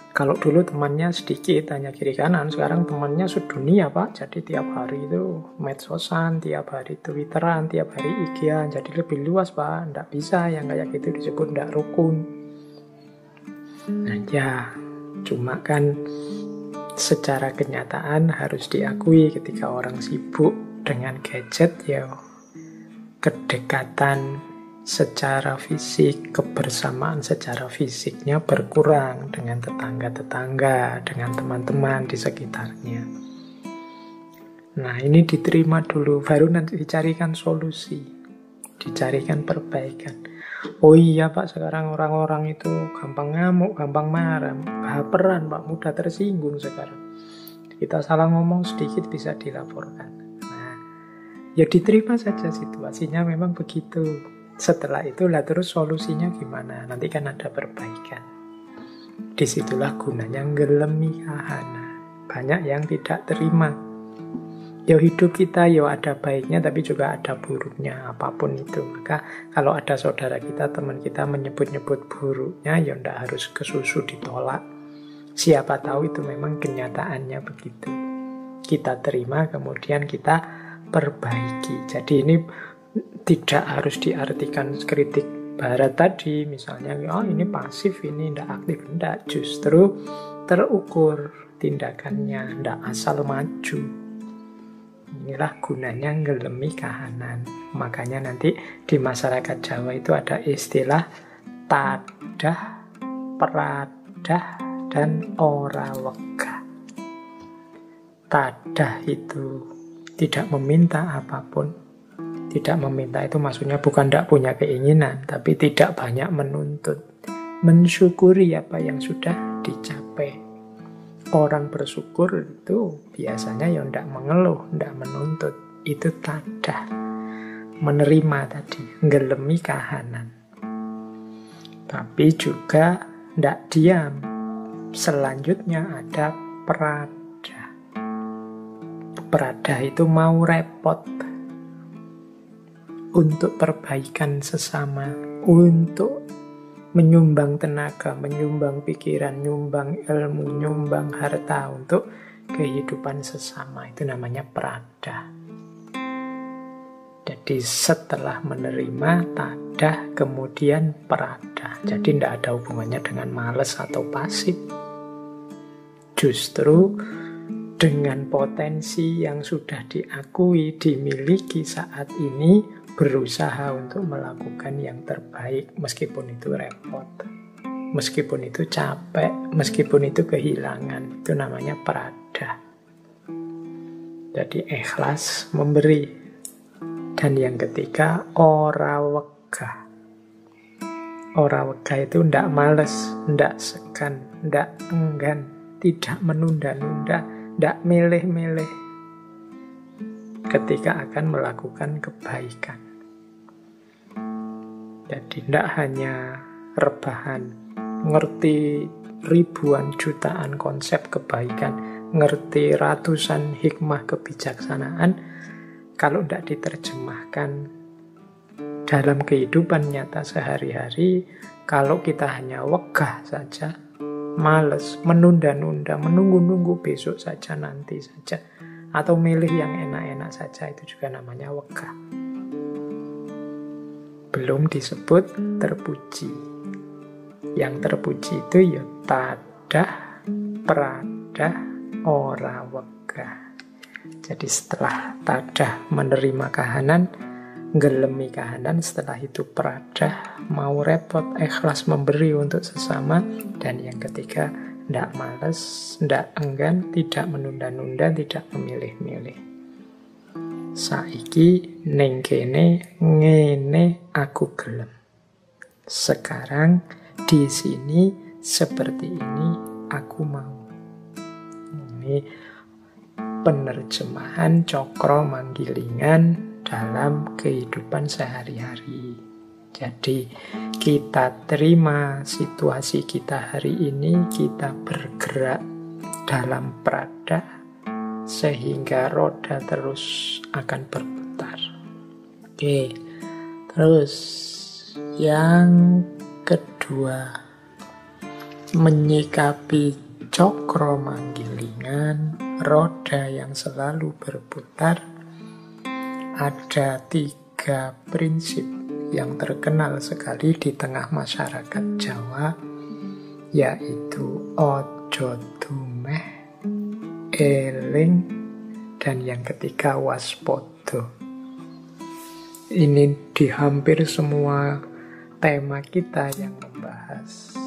S1: Kalau dulu temannya sedikit, hanya kiri kanan, sekarang temannya sedunia Pak. Jadi tiap hari itu medsosan, tiap hari twitteran, tiap hari IG-an. Jadi lebih luas Pak. Nggak bisa yang kayak gitu disebut nggak rukun. Nah ya, cuma kan secara kenyataan harus diakui ketika orang sibuk dengan gadget, ya kedekatan secara fisik, kebersamaan secara fisiknya berkurang dengan tetangga-tetangga, dengan teman-teman di sekitarnya. Nah ini diterima dulu, baru nanti dicarikan solusi, dicarikan perbaikan. Oh iya Pak, sekarang orang-orang itu gampang ngamuk, gampang marah, baperan Pak, mudah tersinggung sekarang. Kita salah ngomong sedikit bisa dilaporkan. Nah, ya diterima saja situasinya memang begitu. Setelah itulah terus solusinya gimana? Nanti kan ada perbaikan. Disitulah gunanya ngelemi kahana. Banyak yang tidak terima. Ya hidup kita ya ada baiknya tapi juga ada buruknya, apapun itu. Maka kalau ada saudara kita, teman kita menyebut-nyebut buruknya, ya ndak harus kesusu ditolak. Siapa tahu itu memang kenyataannya begitu. Kita terima kemudian kita perbaiki. Jadi ini tidak harus diartikan kritik barat tadi, misalnya oh ini pasif, ini tidak aktif, tidak, justru terukur tindakannya, tidak asal maju. Inilah gunanya ngelemi kahanan. Makanya nanti di masyarakat Jawa itu ada istilah tadah, peradah, dan ora wegah. Tadah itu tidak meminta apapun. Tidak meminta itu maksudnya bukan tidak punya keinginan, tapi tidak banyak menuntut. Mensyukuri apa yang sudah dicapai. Orang bersyukur itu biasanya ya tidak mengeluh, tidak menuntut. Itu tadah. Menerima tadi, ngelemi kahanan. Tapi juga tidak diam. Selanjutnya ada peradah. Peradah itu mau repot untuk perbaikan sesama, untuk menyumbang tenaga, menyumbang pikiran, nyumbang ilmu, nyumbang harta untuk kehidupan sesama. Itu namanya peradah. Jadi setelah menerima tadah, kemudian peradah. Jadi tidak ada hubungannya dengan malas atau pasif. Justru dengan potensi yang sudah diakui, dimiliki saat ini, berusaha untuk melakukan yang terbaik, meskipun itu repot, meskipun itu capek, meskipun itu kehilangan. Itu namanya peradah. Jadi ikhlas memberi. Dan yang ketiga, ora wegah. Ora wegah itu ndak males, ndak segan, ndak enggan, tidak menunda-nunda, ndak milih-milih ketika akan melakukan kebaikan. Jadi tidak hanya rebahan, ngerti ribuan jutaan konsep kebaikan, ngerti ratusan hikmah kebijaksanaan, kalau tidak diterjemahkan dalam kehidupan nyata sehari-hari, kalau kita hanya wegah saja, males, menunda-nunda, menunggu-nunggu besok saja, nanti saja, atau milih yang enak-enak saja, itu juga namanya wegah. Belum disebut terpuji. Yang terpuji itu ya tadah, peradah, ora wegah. Jadi setelah tadah menerima kahanan, ngelemi kahanan, setelah itu peradah, mau repot, ikhlas memberi untuk sesama, dan yang ketiga, ndak males, ndak enggan, tidak menunda-nunda, tidak memilih-milih. Saiki ning kene ngene aku gelem. Sekarang di sini seperti ini aku mau. Ini penerjemahan Cokro Manggilingan dalam kehidupan sehari-hari. Jadi kita terima situasi kita hari ini, kita bergerak dalam peradah sehingga roda terus akan berputar. Oke, terus yang kedua, menyikapi Cokro Manggilingan, roda yang selalu berputar, ada 3 prinsip yang terkenal sekali di tengah masyarakat Jawa, yaitu ojo dumeh, eling, dan yang ketiga waspodo. Ini di hampir semua tema kita yang membahas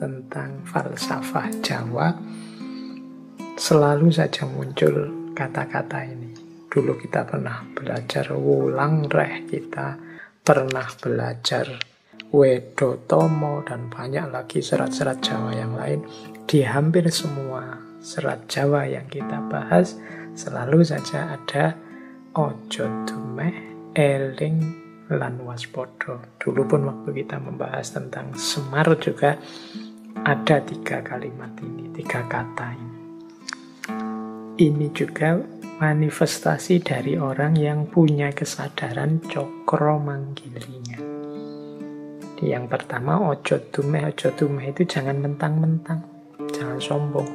S1: tentang falsafah Jawa, selalu saja muncul kata-kata ini. Dulu kita pernah belajar wulang reh, kita pernah belajar Wedotomo, dan banyak lagi serat-serat Jawa yang lain. Di hampir semua serat Jawa yang kita bahas, selalu saja ada ojo dumeh, eling, lan waspodo. Dulu pun waktu kita membahas tentang Semar juga ada 3 kalimat ini, 3 kata ini. Ini juga manifestasi dari orang yang punya kesadaran Cokro Manggilingan. Yang pertama, ojo dumeh itu jangan mentang-mentang, jangan sombong.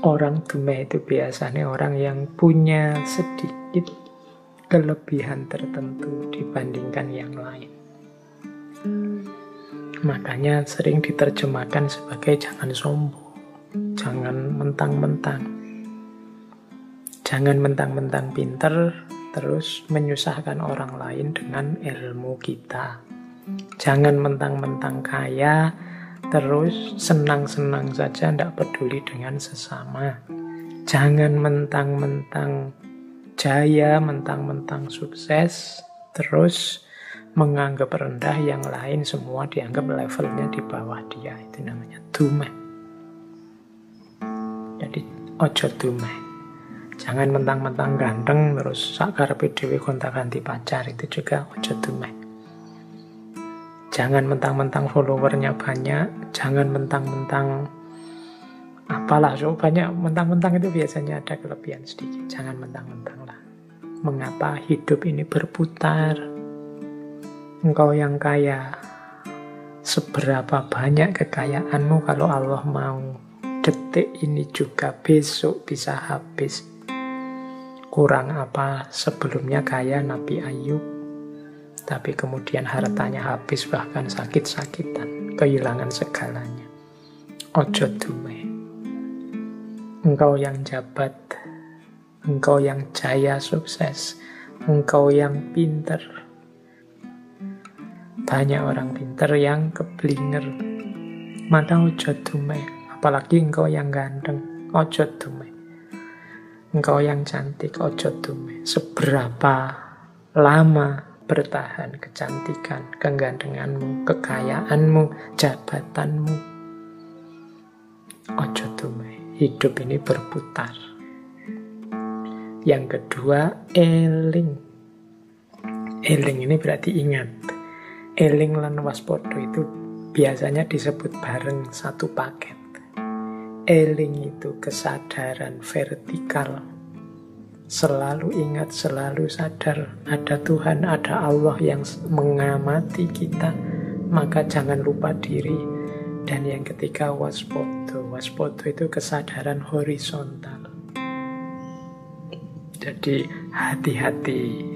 S1: Orang dumeh itu biasanya orang yang punya sedikit kelebihan tertentu dibandingkan yang lain. Makanya sering diterjemahkan sebagai jangan sombong, jangan mentang-mentang. Jangan mentang-mentang pinter, terus menyusahkan orang lain dengan ilmu kita. Jangan mentang-mentang kaya, terus senang-senang saja, tidak peduli dengan sesama. Jangan mentang-mentang jaya, mentang-mentang sukses, terus menganggap rendah yang lain, semua dianggap levelnya di bawah dia. Itu namanya dumeh. Jadi ojo dumeh. Jangan mentang-mentang ganteng terus sakarepe dhewe gonta-ganti pacar, itu juga ojo dumeh. Jangan mentang-mentang followernya banyak, jangan mentang-mentang apalah, so banyak mentang-mentang itu biasanya ada kelebihan sedikit. Jangan mentang-mentang lah. Mengapa hidup ini berputar? Engkau yang kaya, seberapa banyak kekayaanmu kalau Allah mau, detik ini juga besok bisa habis. Kurang apa sebelumnya kaya Nabi Ayub, tapi kemudian hartanya habis, bahkan sakit-sakitan, kehilangan segalanya. Ojo dumeh. Engkau yang jabat, engkau yang jaya sukses, engkau yang pinter. Banyak orang pinter yang keblinger. Maka ojo dumeh. Apalagi engkau yang ganteng, ojo dumeh. Engkau yang cantik, ojo dumeh. Seberapa lama bertahan kecantikan, kegantenganmu, kekayaanmu, jabatanmu, ojo dumeh. Hidup ini berputar. Yang kedua, eling. Eling ini berarti ingat. Eling lan waspada itu biasanya disebut bareng satu paket. Eling itu kesadaran vertikal. Selalu ingat, selalu sadar ada Tuhan, ada Allah yang mengamati kita. Maka jangan lupa diri. Dan yang ketiga, waspada. Waspada itu kesadaran horizontal. Jadi hati-hati.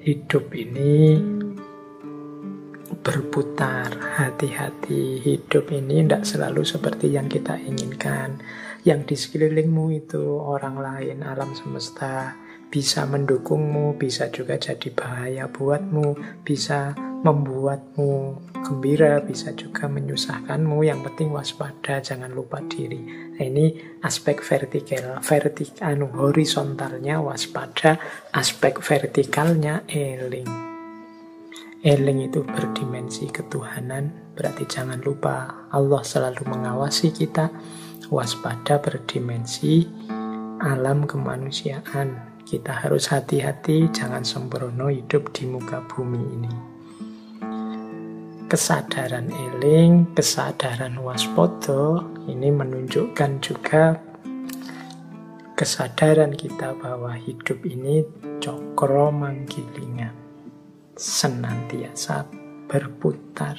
S1: Hidup ini berputar, hati-hati. Hidup ini tidak selalu seperti yang kita inginkan. Yang di sekelilingmu itu orang lain, alam semesta, bisa mendukungmu, bisa juga jadi bahaya buatmu, bisa membuatmu gembira, bisa juga menyusahkanmu. Yang penting waspada, jangan lupa diri. Nah, ini aspek vertikal, horizontalnya waspada, aspek vertikalnya eling. Eling itu berdimensi ketuhanan, berarti jangan lupa Allah selalu mengawasi kita. Waspada berdimensi alam kemanusiaan. Kita harus hati-hati, jangan sembrono hidup di muka bumi ini. Kesadaran eling, kesadaran waspada, ini menunjukkan juga kesadaran kita bahwa hidup ini cokro manggilingan. Senantiasa berputar.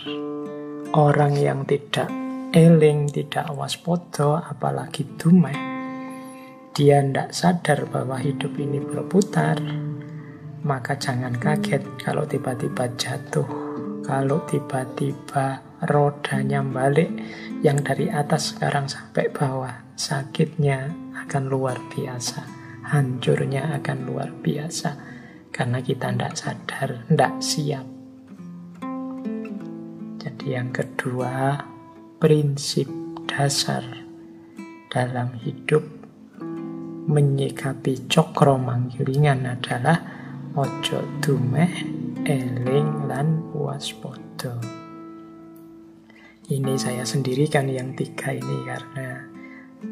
S1: Orang yang tidak eling, tidak waspada, apalagi dumeh, dia tidak sadar bahwa hidup ini berputar, maka jangan kaget kalau tiba-tiba jatuh, kalau tiba-tiba rodanya balik, yang dari atas sekarang sampai bawah, sakitnya akan luar biasa, hancurnya akan luar biasa. Karena kita tidak sadar, tidak siap. Jadi yang kedua, prinsip dasar dalam hidup menyikapi cokro manggilingan adalah ojo dumeh, eling lan waspada. Ini saya sendirikan yang tiga ini karena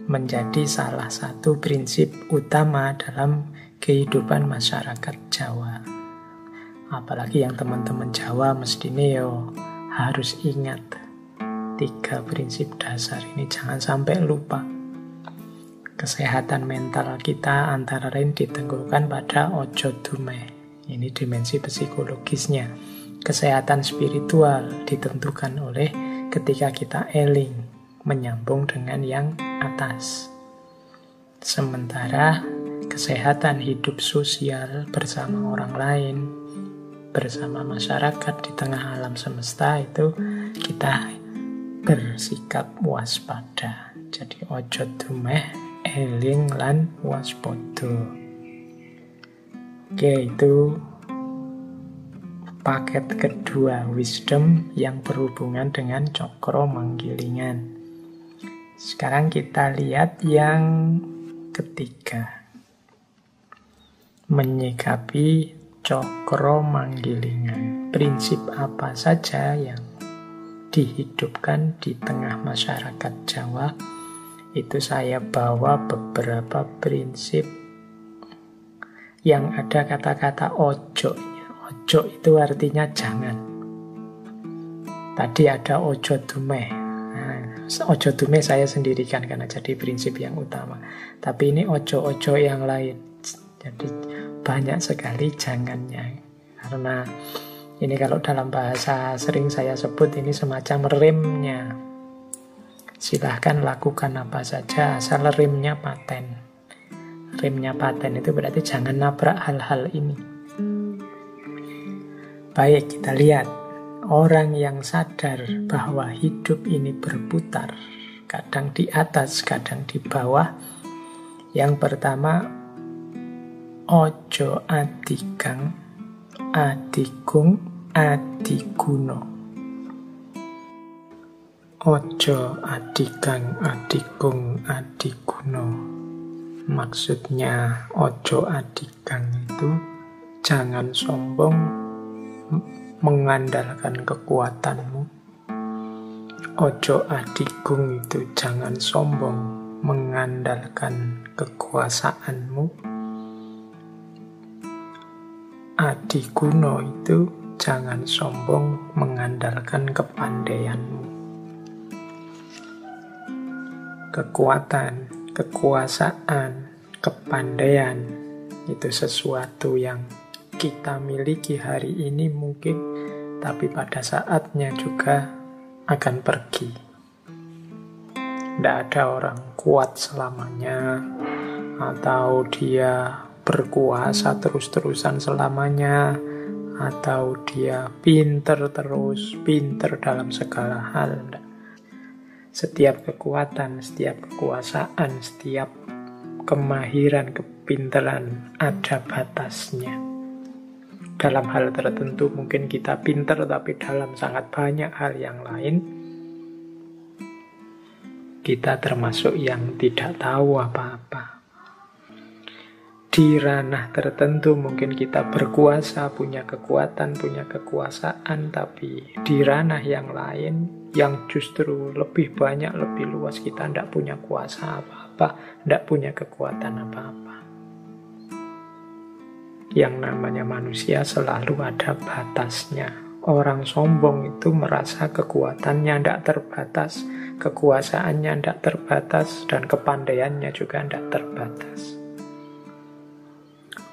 S1: menjadi salah satu prinsip utama dalam kehidupan masyarakat Jawa. Apalagi yang teman-teman Jawa mestinya harus ingat tiga prinsip dasar ini, jangan sampai lupa. Kesehatan mental kita antara lain diteguhkan pada ojo dumeh. Ini dimensi psikologisnya. Kesehatan spiritual ditentukan oleh ketika kita eling, menyambung dengan yang atas. Sementara kesehatan hidup sosial bersama orang lain, bersama masyarakat di tengah alam semesta itu kita bersikap waspada. Jadi ojo dumeh, eling lan waspada. Oke, itu paket kedua wisdom yang berhubungan dengan cokro manggilingan. Sekarang kita lihat yang ketiga. Menyikapi cokro manggilingan. Prinsip apa saja yang dihidupkan di tengah masyarakat Jawa? Itu saya bawa beberapa prinsip yang ada kata-kata ojo. Ojo itu artinya jangan. Tadi ada ojo dumeh. Ojo dumeh saya sendirikan karena jadi prinsip yang utama. Tapi ini ojo-ojo yang lain. Jadi banyak sekali jangannya. Karena ini kalau dalam bahasa sering saya sebut ini semacam remnya. Silahkan lakukan apa saja asal remnya paten. Remnya paten itu berarti jangan nabrak hal-hal ini. Baik, kita lihat. Orang yang sadar bahwa hidup ini berputar, kadang di atas, kadang di bawah. Yang pertama, ojo adikang, adikung, adiguno. Ojo adikang, adikung, adiguno. Maksudnya ojo adikang itu jangan sombong mengandalkan kekuatanmu. Ojo adikung itu jangan sombong mengandalkan kekuasaanmu. Adiguno itu jangan sombong mengandalkan kepandaianmu. Kekuatan, kekuasaan, kepandaian itu sesuatu yang kita miliki hari ini mungkin, tapi pada saatnya juga akan pergi. Tidak ada orang kuat selamanya, atau dia berkuasa terus-terusan selamanya, atau dia pinter terus, pinter dalam segala hal. Setiap kekuatan, setiap kekuasaan, setiap kemahiran, kepinteran ada batasnya. Dalam hal tertentu mungkin kita pinter, tapi dalam sangat banyak hal yang lain kita termasuk yang tidak tahu apa-apa. Di ranah tertentu mungkin kita berkuasa, punya kekuatan, punya kekuasaan, tapi di ranah yang lain yang justru lebih banyak, lebih luas, kita tidak punya kuasa apa-apa, tidak punya kekuatan apa-apa. Yang namanya manusia selalu ada batasnya. Orang sombong itu merasa kekuatannya tidak terbatas, kekuasaannya tidak terbatas, dan kepandaiannya juga tidak terbatas.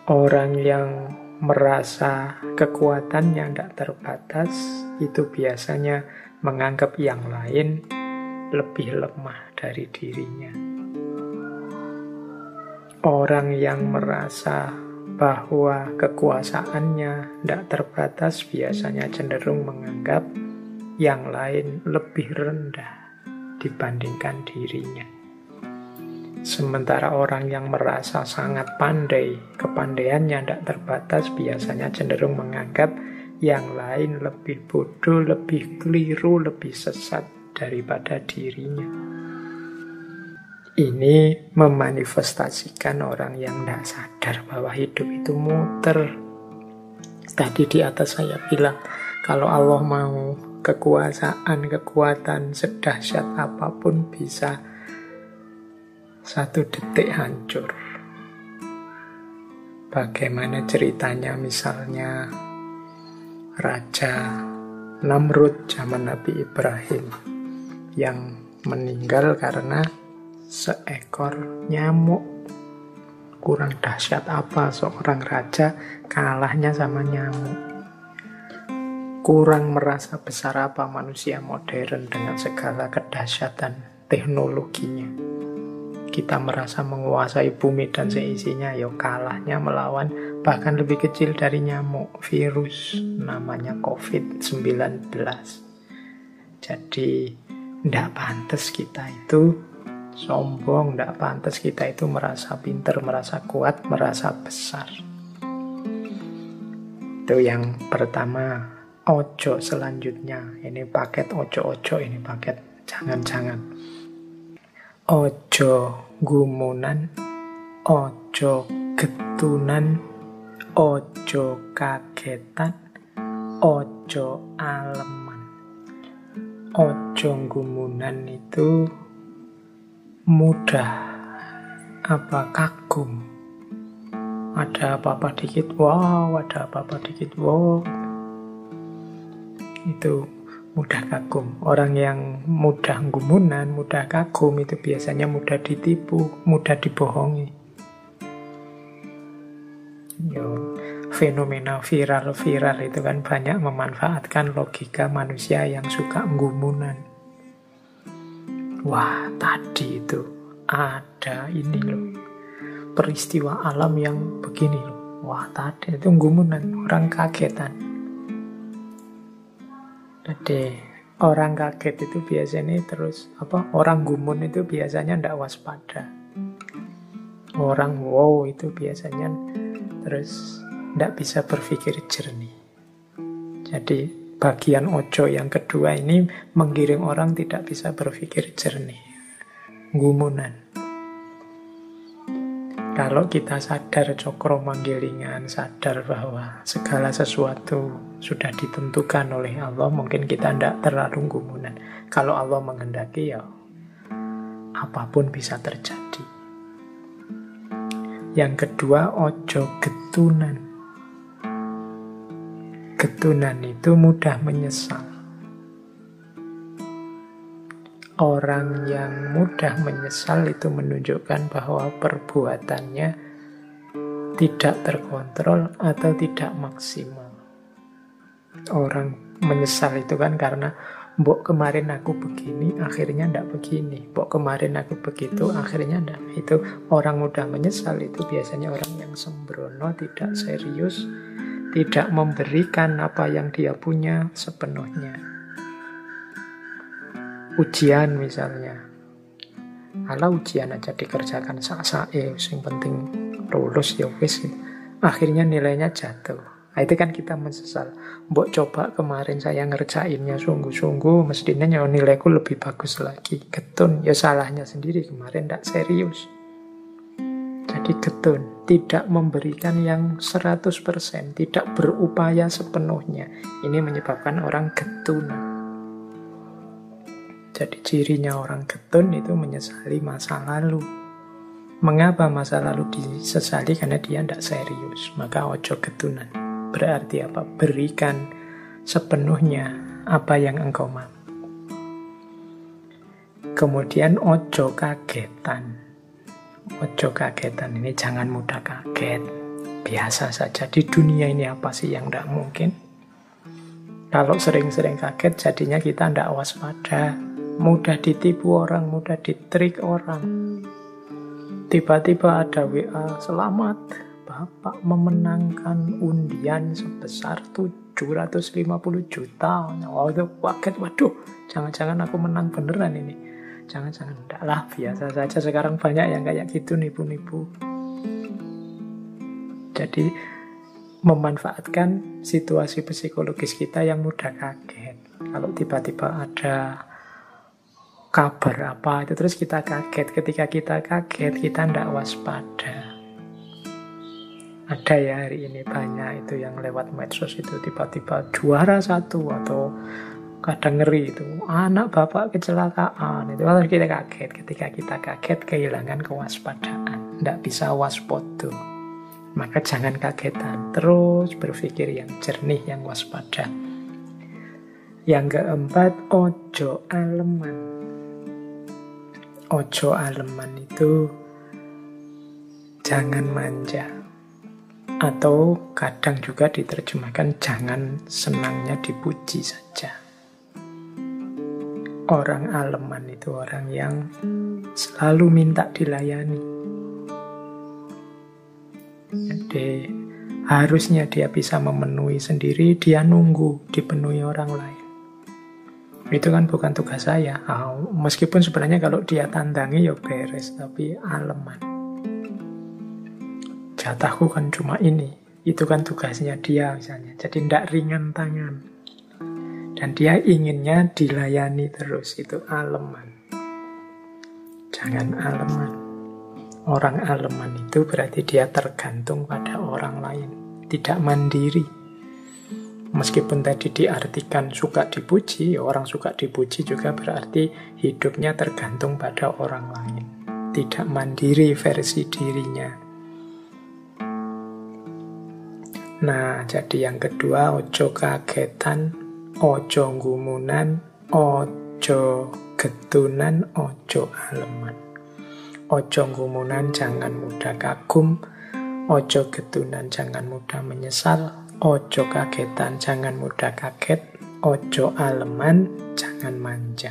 S1: Orang yang merasa kekuatannya tidak terbatas itu biasanya menganggap yang lain lebih lemah dari dirinya. Orang yang merasa bahwa kekuasaannya tidak terbatas biasanya cenderung menganggap yang lain lebih rendah dibandingkan dirinya. Sementara orang yang merasa sangat pandai, kepandaiannya tidak terbatas, biasanya cenderung menganggap yang lain lebih bodoh, lebih keliru, lebih sesat daripada dirinya. Ini memanifestasikan orang yang tidak sadar bahwa hidup itu muter. Tadi di atas saya bilang, kalau Allah mau kekuasaan, kekuatan sedahsyat apapun bisa satu detik hancur. Bagaimana ceritanya misalnya Raja Namrud zaman Nabi Ibrahim yang meninggal karena seekor nyamuk. Kurang dahsyat apa seorang raja kalahnya sama nyamuk? Kurang merasa besar apa manusia modern dengan segala kedahsyatan teknologinya? Kita merasa menguasai bumi dan seisinya, ya kalahnya melawan bahkan lebih kecil dari nyamuk, virus, namanya COVID-19. Jadi tidak pantas kita itu sombong, tidak pantas kita itu merasa pinter, merasa kuat, merasa besar. Itu yang pertama. Ojo selanjutnya, ini paket ojo-ojo, ini paket jangan-jangan. Ojo gumunan, ojo getunan, ojo kagetan, ojo aleman. Ojo gumunan itu mudah kagum. Ada apa-apa dikit, wow, ada apa-apa dikit, wow. Itu mudah kagum. Orang yang mudah gumunan, mudah kagum itu biasanya mudah ditipu, mudah dibohongi. Fenomena viral itu kan banyak memanfaatkan logika manusia yang suka gumunan. Wah, tadi itu ada ini loh, peristiwa alam yang begini loh. Wah, tadi itu gumunan, orang kagetan. Jadi orang kaget itu biasanya terus orang gumun itu biasanya tidak waspada. Orang wow itu biasanya terus tidak bisa berpikir jernih. Jadi bagian ojo yang kedua ini menggiring orang tidak bisa berpikir jernih. Gumunan. Kalau kita sadar cokro manggilingan, sadar bahwa segala sesuatu sudah ditentukan oleh Allah, mungkin kita tidak terlalu gumunan. Kalau Allah menghendaki, ya apapun bisa terjadi. Yang kedua, ojo getunan. Getunan itu mudah menyesal. Orang yang mudah menyesal itu menunjukkan bahwa perbuatannya tidak terkontrol atau tidak maksimal. Orang menyesal itu kan karena mbok kemarin aku begini, akhirnya ndak begini. Mbok kemarin aku begitu, akhirnya ndak. Itu orang mudah menyesal itu biasanya orang yang sembrono, tidak serius, tidak memberikan apa yang dia punya sepenuhnya. Ujian misalnya, ala ujian aja dikerjakan sak-sae, yang penting lulus ya wis. Akhirnya nilainya jatuh. Nah, itu kan kita menyesal. Mbok coba kemarin saya ngerjainnya sungguh-sungguh, mestinya nilaiku lebih bagus lagi. Getun, ya salahnya sendiri kemarin tidak serius. Jadi getun, tidak memberikan yang 100%, tidak berupaya sepenuhnya. Ini menyebabkan orang getunan. Jadi cirinya orang getun itu menyesali masa lalu. Mengapa masa lalu disesali? Karena dia tidak serius. Maka ojo getunan. Berarti apa? Berikan sepenuhnya apa yang engkau mampu. Kemudian ojo kagetan. Ojo kagetan ini jangan mudah kaget. Biasa saja. Di dunia ini apa sih yang tidak mungkin? Kalau sering-sering kaget jadinya kita tidak waspada. Mudah ditipu orang, mudah ditrik orang. Tiba-tiba ada WA, selamat, Bapak memenangkan undian sebesar 750 juta. Oh, itu kaget, waduh, jangan-jangan aku menang beneran ini. Jangan-jangan, enggak lah, biasa saja. Sekarang banyak yang kayak gitu, nipu-nipu. Jadi, memanfaatkan situasi psikologis kita yang mudah kaget. Kalau tiba-tiba ada kabar apa itu terus kita kaget. Ketika kita kaget, kita tidak waspada. Ada ya hari ini banyak itu yang lewat medsos itu tiba-tiba juara 1 atau kadang ngeri itu anak bapak kecelakaan. Itu harus kita kaget. Ketika kita kaget kehilangan kewaspadaan, tidak bisa waspodo. Maka jangan kagetan, terus berpikir yang jernih, yang waspada. Yang keempat, ojo aleman. Ojo aleman itu jangan manja. Atau kadang juga diterjemahkan jangan senangnya dipuji saja. Orang aleman itu orang yang selalu minta dilayani. Jadi Harusnya dia bisa memenuhi sendiri, dia nunggu dipenuhi orang lain. Itu kan bukan tugas saya. Meskipun sebenarnya kalau dia tandangi ya beres, tapi aleman. Jatahku kan cuma ini. Itu kan tugasnya dia misalnya. Jadi tidak ringan tangan. Dan dia inginnya dilayani terus. Itu aleman. Jangan aleman. Orang aleman itu berarti dia tergantung pada orang lain. Tidak mandiri. Meskipun tadi diartikan suka dipuji, orang suka dipuji juga berarti hidupnya tergantung pada orang lain. Tidak mandiri versi dirinya. Nah, jadi yang kedua, ojo kagetan, ojo gumunan, ojo getunan, ojo aleman. Ojo gumunan, jangan mudah kagum. Ojo getunan, jangan mudah menyesal. Ojo kagetan, jangan mudah kaget. Ojo aleman, jangan manja.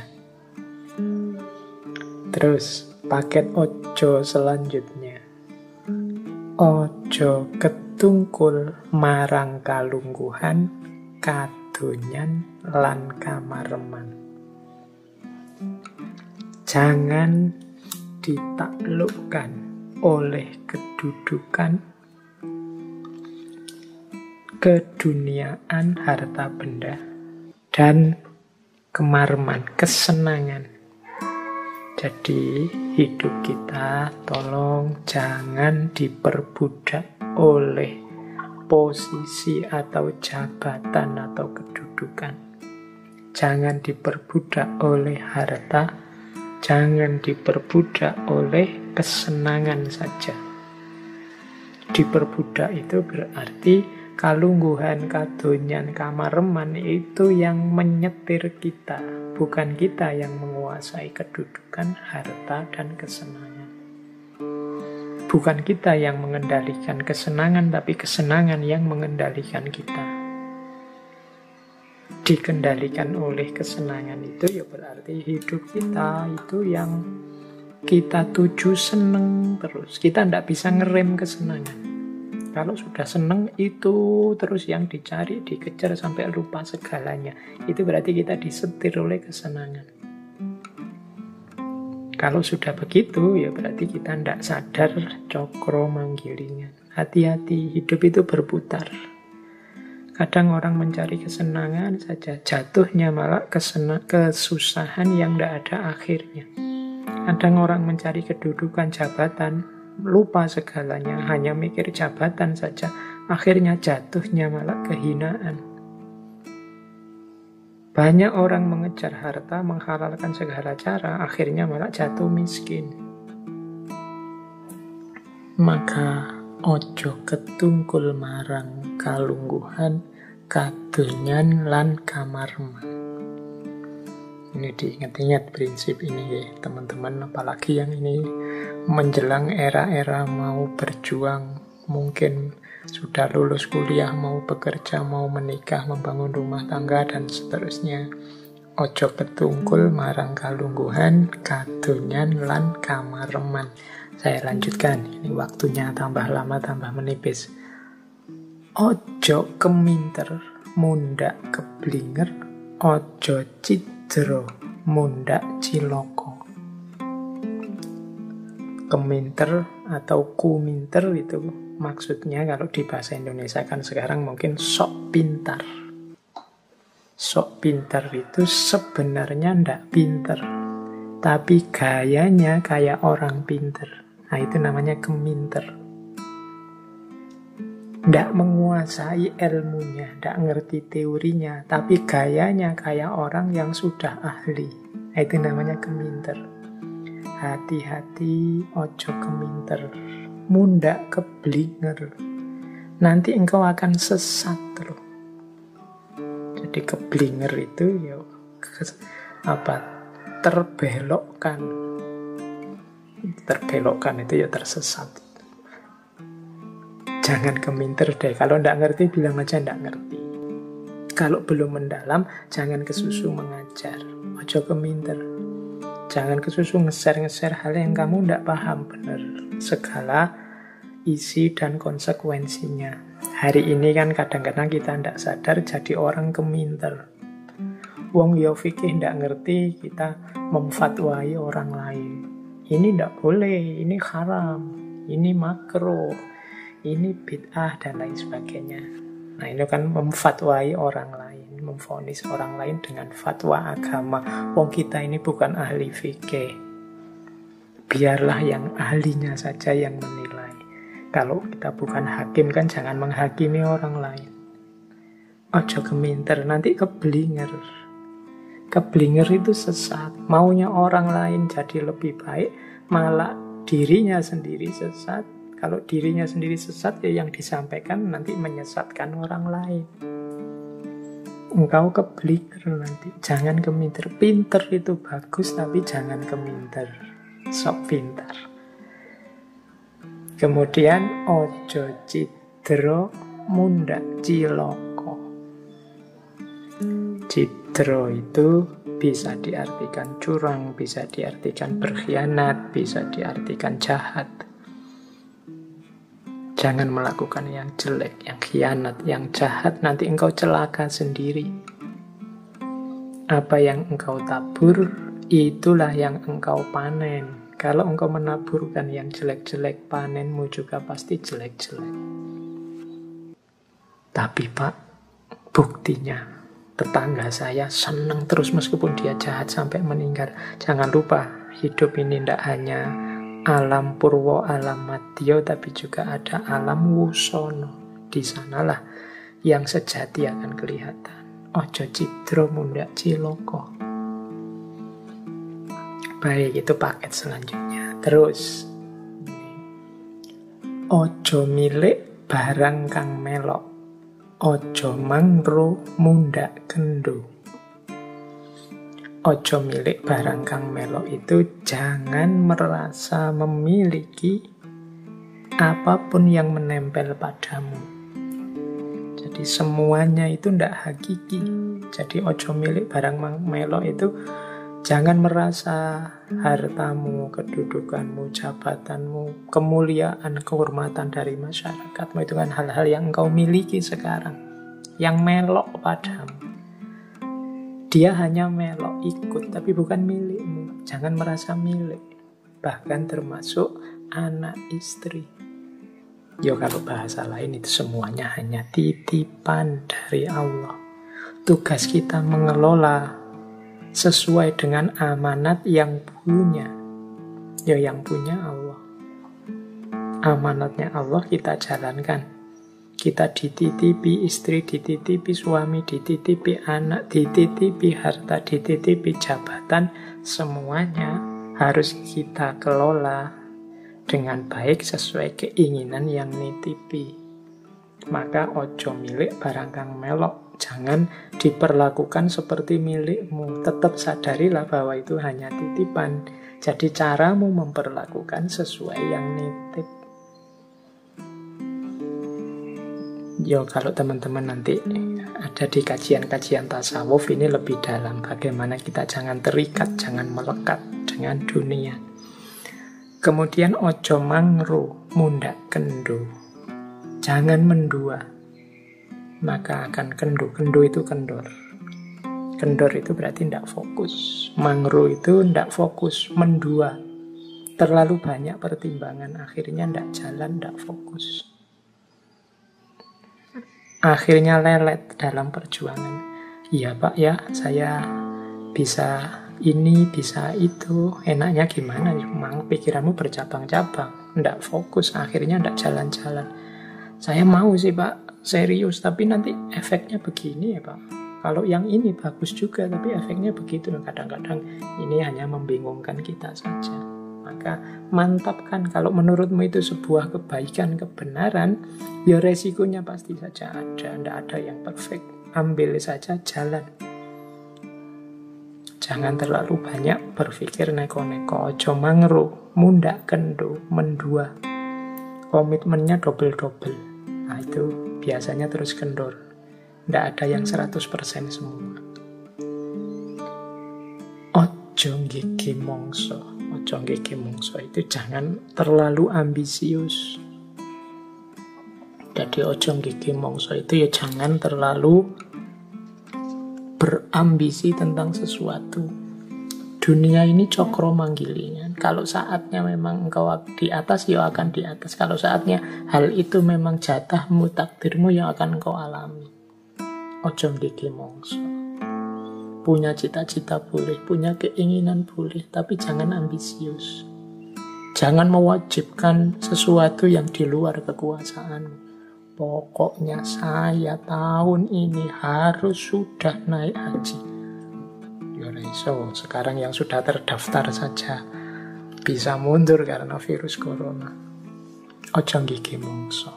S1: Terus, paket ojo selanjutnya. Ojo ketungkul marang kalungguhan, kadonyan lan kamareman. Jangan ditaklukkan oleh kedudukan, keduniaan, harta benda, dan kemareman, kesenangan. Jadi hidup kita tolong jangan diperbudak oleh posisi atau jabatan atau kedudukan. Jangan diperbudak oleh harta, jangan diperbudak oleh kesenangan saja. Diperbudak itu berarti kalungguhan, kadonyan, kamareman itu yang menyetir kita, bukan kita yang menguasai kedudukan, harta, dan kesenangan. Bukan kita yang mengendalikan kesenangan, tapi kesenangan yang mengendalikan kita. Dikendalikan oleh kesenangan itu ya berarti hidup kita itu yang kita tuju seneng terus. Kita tidak bisa ngerem kesenangan. Kalau sudah seneng itu terus yang dicari, dikejar sampai lupa segalanya. Itu berarti kita disetir oleh kesenangan. Kalau sudah begitu ya berarti kita tidak sadar cokro manggilingan. Hati-hati, hidup itu berputar. Kadang orang mencari kesenangan saja, jatuhnya malah kesusahan yang tidak ada akhirnya. Kadang orang mencari kedudukan, jabatan, lupa segalanya, hanya mikir jabatan saja, akhirnya jatuhnya malah kehinaan. Banyak orang mengejar harta, menghalalkan segala cara, akhirnya malah jatuh miskin. Maka ojo ketungkul marang kalungguhan, kadonyan lan kamareman. Ini diingat-ingat prinsip ini ya teman-teman, apalagi yang ini menjelang era-era mau berjuang, mungkin sudah lulus kuliah, mau bekerja, mau menikah, membangun rumah tangga, dan seterusnya. Ojo ketungkul marang kalungguhan, kadonyan lan kamareman. Saya lanjutkan, ini waktunya tambah lama, tambah menipis. Ojo keminter, mundak keblinger, ojo cidro, mundak ciloko. Keminter atau kuminter itu maksudnya kalau di bahasa Indonesia kan sekarang mungkin sok pintar. Sok pintar itu sebenarnya ndak pintar, tapi gayanya kayak orang pintar. Nah itu namanya keminter. Ndak menguasai ilmunya, ndak ngerti teorinya, tapi gayanya kayak orang yang sudah ahli. Nah itu namanya keminter. Hati-hati, ojo keminter, mundak keblinger. Nanti engkau akan sesat loh. Jadi keblinger itu ya terbelokkan. Terbelokkan itu ya tersesat. Jangan keminter deh. Kalau ndak ngerti bilang aja ndak ngerti. Kalau belum mendalam, jangan kesusu mengajar. Ojo keminter. Jangan kesusu ngeser-ngeser hal yang kamu tidak paham benar. Segala isi dan konsekuensinya. Hari ini kan kadang-kadang kita tidak sadar jadi orang keminter. Wong yo fikih ndak ngerti, kita memfatwai orang lain. Ini ndak boleh, ini haram, ini makruh, ini bid'ah dan lain sebagainya. Nah, ini kan memfatwai orang lain, memvonis orang lain dengan fatwa agama. Wong kita ini bukan ahli fikih. Biarlah yang ahlinya saja yang menilai. Kalau kita bukan hakim kan jangan menghakimi orang lain. Ojo keminter, nanti keblinger. Keblinger itu sesat. Maunya orang lain jadi lebih baik, malah dirinya sendiri sesat. Kalau dirinya sendiri sesat, ya yang disampaikan nanti menyesatkan orang lain. Engkau keblinger nanti. Jangan keminter. Pinter itu bagus, tapi jangan keminter. Sok pintar. Kemudian ojo cidro mundak ciloko. Cidro itu bisa diartikan curang, bisa diartikan berkhianat, bisa diartikan jahat. Jangan melakukan yang jelek, yang khianat, yang jahat, nanti engkau celaka sendiri. Apa yang engkau tabur, itulah yang engkau panen. Kalau engkau menaburkan yang jelek-jelek, panenmu juga pasti jelek-jelek. Tapi Pak, buktinya tetangga saya senang terus meskipun dia jahat sampai meninggal. Jangan lupa, hidup ini tidak hanya alam purwo, alam madya, tapi juga ada alam wusono. Di sanalah yang sejati akan kelihatan. Ojo cidro mundak ciloko. Baik, itu paket selanjutnya. Terus, ojo milik barang kang melok, ojo mangro mundak kendo. Ojo milik barang kang melok itu jangan merasa memiliki apapun yang menempel padamu. Jadi semuanya itu ndak hakiki. Jadi ojo milik barang melok itu jangan merasa hartamu, kedudukanmu, jabatanmu, kemuliaan, kehormatan dari masyarakatmu itu kan hal-hal yang engkau miliki sekarang, yang melok padamu. Dia hanya melok ikut, tapi bukan milikmu. Jangan merasa milik. Bahkan termasuk anak istri. Yo, kalau bahasa lain itu semuanya hanya titipan dari Allah. Tugas kita mengelola sesuai dengan amanat yang punya. Ya, yang punya Allah. Amanatnya Allah kita jalankan. Kita dititipi istri, dititipi suami, dititipi anak, dititipi harta, dititipi jabatan. Semuanya harus kita kelola dengan baik sesuai keinginan yang nitipi. Maka ojo milik barang kang melok. Jangan diperlakukan seperti milikmu. Tetap sadarilah bahwa itu hanya titipan. Jadi caramu memperlakukan sesuai yang nitip. Yo, kalau teman-teman nanti ada di kajian-kajian tasawuf ini lebih dalam. Bagaimana kita jangan terikat, jangan melekat dengan dunia. Kemudian ojo mangro mundak kendo. Jangan mendua, maka akan kendo. Kendo itu kendor. Kendor itu berarti tidak fokus. Mangro itu tidak fokus, mendua. Terlalu banyak pertimbangan, akhirnya tidak jalan, tidak fokus. Akhirnya lelet dalam perjuangan. Iya Pak ya, saya bisa ini, bisa itu. Enaknya gimana? Memang pikiranmu bercabang-cabang. Tidak fokus, akhirnya tidak jalan-jalan. Saya mau sih Pak, serius, tapi nanti efeknya begini ya Pak. Kalau yang ini bagus juga, tapi efeknya begitu. Kadang-kadang ini hanya membingungkan kita saja. Maka mantapkan, kalau menurutmu itu sebuah kebaikan, kebenaran, ya resikonya pasti saja ada. Tidak ada yang perfect. Ambil saja, jalan. Jangan terlalu banyak berpikir neko-neko. Ojo mangro, mundak kendo, mendua. Komitmennya double-double. Nah itu biasanya terus kendor. Tidak ada yang 100% semua. Ojo gigi mongso. Ojo gigi mongso itu jangan terlalu ambisius. Jadi ojo gigi mongso itu ya jangan terlalu berambisi tentang sesuatu. Dunia ini cokro manggilingan. Kalau saatnya memang engkau di atas, ya akan di atas. Kalau saatnya hal itu memang jatahmu, takdirmu, yang akan engkau alami. Ojo gigi mongso. Punya cita-cita boleh, punya keinginan boleh, tapi jangan ambisius. Jangan mewajibkan sesuatu yang di luar kekuasaanmu. Pokoknya saya tahun ini harus sudah naik haji. Ya iso, sekarang yang sudah terdaftar saja bisa mundur karena virus corona. Ojo gigi mongso.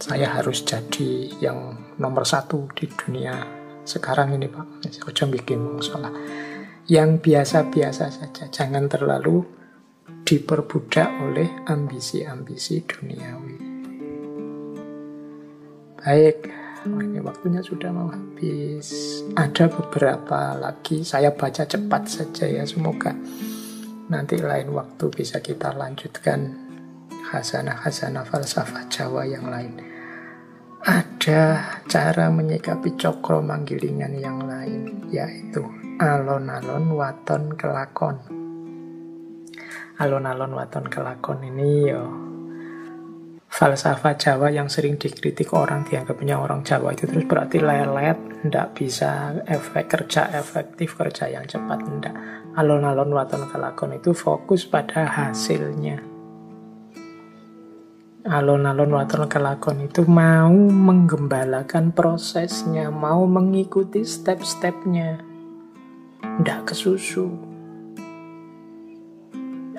S1: Saya harus jadi yang nomor 1 di dunia sekarang ini, Pak. Ojo gigi mongso lah. Yang biasa-biasa saja, jangan terlalu diperbudak oleh ambisi-ambisi duniawi. Baik, ini waktunya sudah mau habis. Ada beberapa lagi, saya baca cepat saja ya. Semoga nanti lain waktu bisa kita lanjutkan khazanah-khazanah falsafah Jawa yang lain. Ada cara menyikapi cokro manggilingan yang lain, yaitu alon-alon waton kelakon. Alon-alon waton kelakon ini yo falsafah Jawa yang sering dikritik orang, dianggapnya orang Jawa itu terus berarti lelet, ndak bisa kerja efektif, kerja yang cepat, ndak. Alon-alon waton kelakon itu fokus pada hasilnya. Alon-alon waton kelakon itu mau menggembalakan prosesnya, mau mengikuti step-stepnya, ndak kesusu.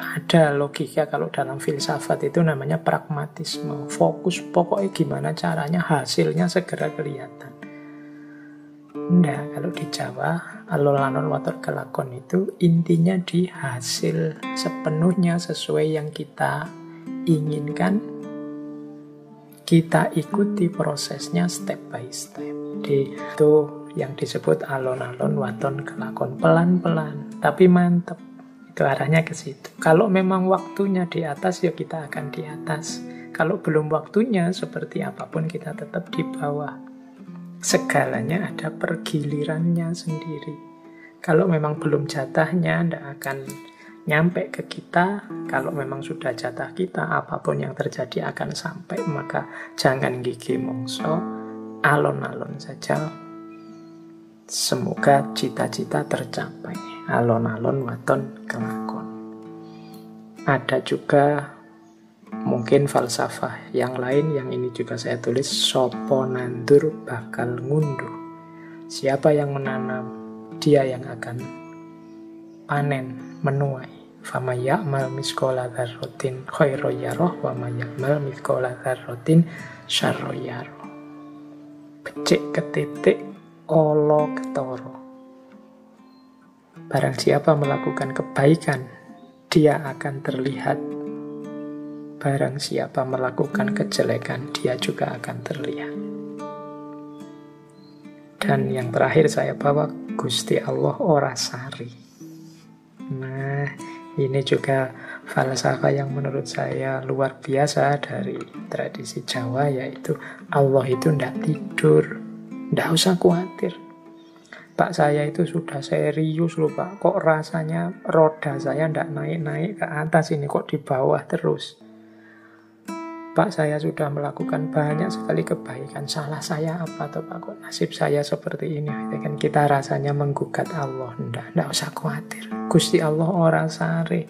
S1: Ada logika kalau dalam filsafat itu namanya pragmatisme. Fokus pokoknya gimana caranya hasilnya segera kelihatan. Nah, kalau di Jawa, alon-alon waton kelakon itu intinya di hasil sepenuhnya sesuai yang kita inginkan. Kita ikuti prosesnya step by step. Itu yang disebut alon-alon waton kelakon. Pelan-pelan, tapi mantap. Itu arahnya ke situ. Kalau memang waktunya di atas, ya kita akan di atas. Kalau belum waktunya, seperti apapun kita tetap di bawah. Segalanya ada pergilirannya sendiri. Kalau memang belum jatahnya, tidak akan nyampe ke kita. Kalau memang sudah jatah kita, apapun yang terjadi akan sampai. Maka jangan gigi mongso, alon-alon saja. Semoga cita-cita tercapai. Alon-alon waton kelakon. Ada juga mungkin falsafah yang lain, yang ini juga saya tulis, sopo nandur bakal ngunduh. Siapa yang menanam, dia yang akan panen, menuai. Fama ya'mal miskola dzarratin khairan yarah wa may ya'mal miskola dzarratin syarran yarah. Becik ketitik olo ketoro. Barang siapa melakukan kebaikan, dia akan terlihat. Barang siapa melakukan kejelekan, dia juga akan terlihat. Dan yang terakhir saya bawa, Gusti Allah ora sari. Nah, ini juga falsafah yang menurut saya luar biasa dari tradisi Jawa, yaitu Allah itu tidak tidur. Tidak usah khawatir. Pak, saya itu sudah serius loh Pak, kok rasanya roda saya tidak naik-naik ke atas ini, kok di bawah terus. Pak, saya sudah melakukan banyak sekali kebaikan, salah saya apa tuh Pak, kok nasib saya seperti ini. Kan kita rasanya menggugat Allah. Tidak usah khawatir, Gusti Allah ora sare.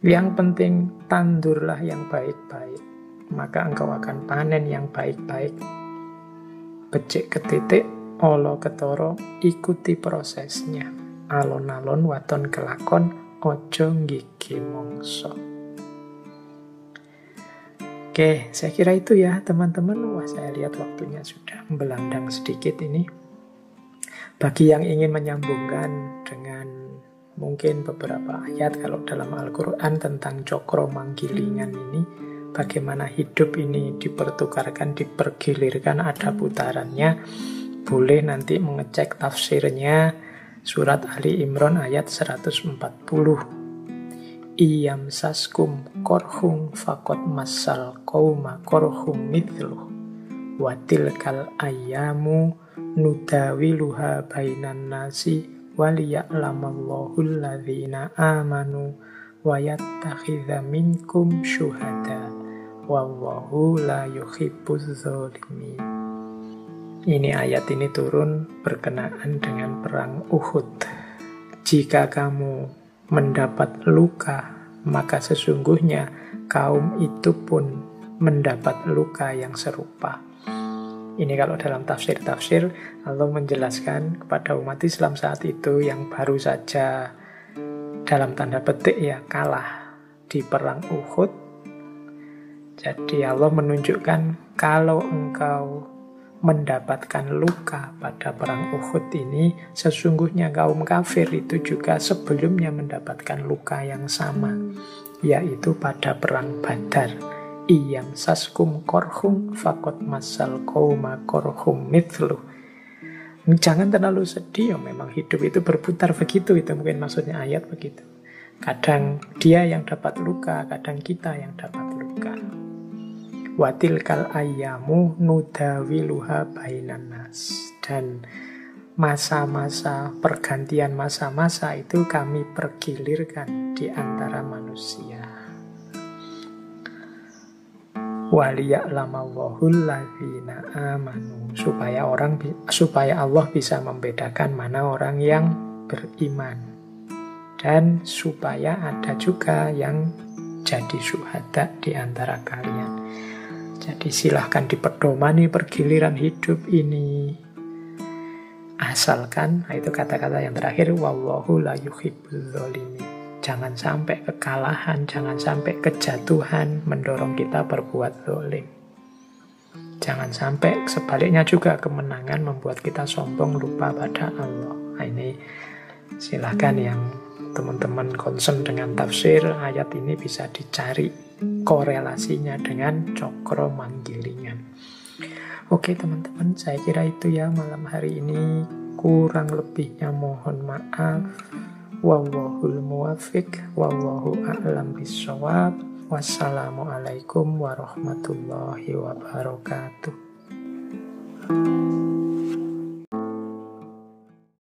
S1: Yang penting tandurlah yang baik-baik, maka engkau akan panen yang baik-baik. Becik ketitik olo ketoro, ikuti prosesnya. Alon-alon waton kelakon, ojo gigi mongso. Oke, saya kira itu ya teman-teman. Wah, saya lihat waktunya sudah membelandang sedikit ini. Bagi yang ingin menyambungkan dengan mungkin beberapa ayat kalau dalam Al-Quran tentang cokro manggilingan ini, bagaimana hidup ini dipertukarkan, dipergilirkan, ada putarannya, boleh nanti mengecek tafsirnya surat Ali Imran ayat 140. iyam saskum korhum fakot masal qauma korhum mithluh watilkal ayyamu nudawiluha bainan nasi waliya'lamallahu alladhina amanu wa yattakhidha minkum syuhada wallahu la yuhibbuz zalimin. Ini ayat ini turun berkenaan dengan perang Uhud. Jika kamu mendapat luka, maka sesungguhnya kaum itu pun mendapat luka yang serupa. Ini kalau dalam tafsir-tafsir, Allah menjelaskan kepada umat Islam saat itu yang baru saja dalam tanda petik ya kalah di perang Uhud. Jadi Allah menunjukkan kalau engkau mendapatkan luka pada perang Uhud ini, sesungguhnya kaum kafir itu juga sebelumnya mendapatkan luka yang sama, yaitu pada perang Badar. Iyam saskum korhum fakot masal qauma korhum mithluh. Jangan terlalu sedih, memang hidup itu berputar begitu, itu mungkin maksudnya ayat begitu. Kadang dia yang dapat luka, kadang kita yang dapat luka. Watilkal ayyamu nudawiluha bainan nas. Dan masa-masa, pergantian masa-masa itu kami pergilirkan di antara manusia. Waliya'lamallahu alladhina amanu. Supaya Allah bisa membedakan mana orang yang beriman. Dan supaya ada juga yang jadi syuhada di antara kalian. Jadi silahkan dipedomani pergiliran hidup ini. Asalkan, itu kata-kata yang terakhir, wallahu la yuhibbuz zalimin. Jangan sampai kekalahan, jangan sampai kejatuhan mendorong kita berbuat zalim. Jangan sampai sebaliknya juga kemenangan membuat kita sombong lupa pada Allah. Nah, ini silahkan yang teman-teman concern dengan tafsir ayat ini bisa dicari korelasinya dengan cokro manggilingan. Oke teman-teman, saya kira itu ya malam hari ini. Kurang lebihnya mohon maaf. Wallahul muwaffiq, wallahu a'lam bishawab. Wassalamualaikum warahmatullahi wabarakatuh.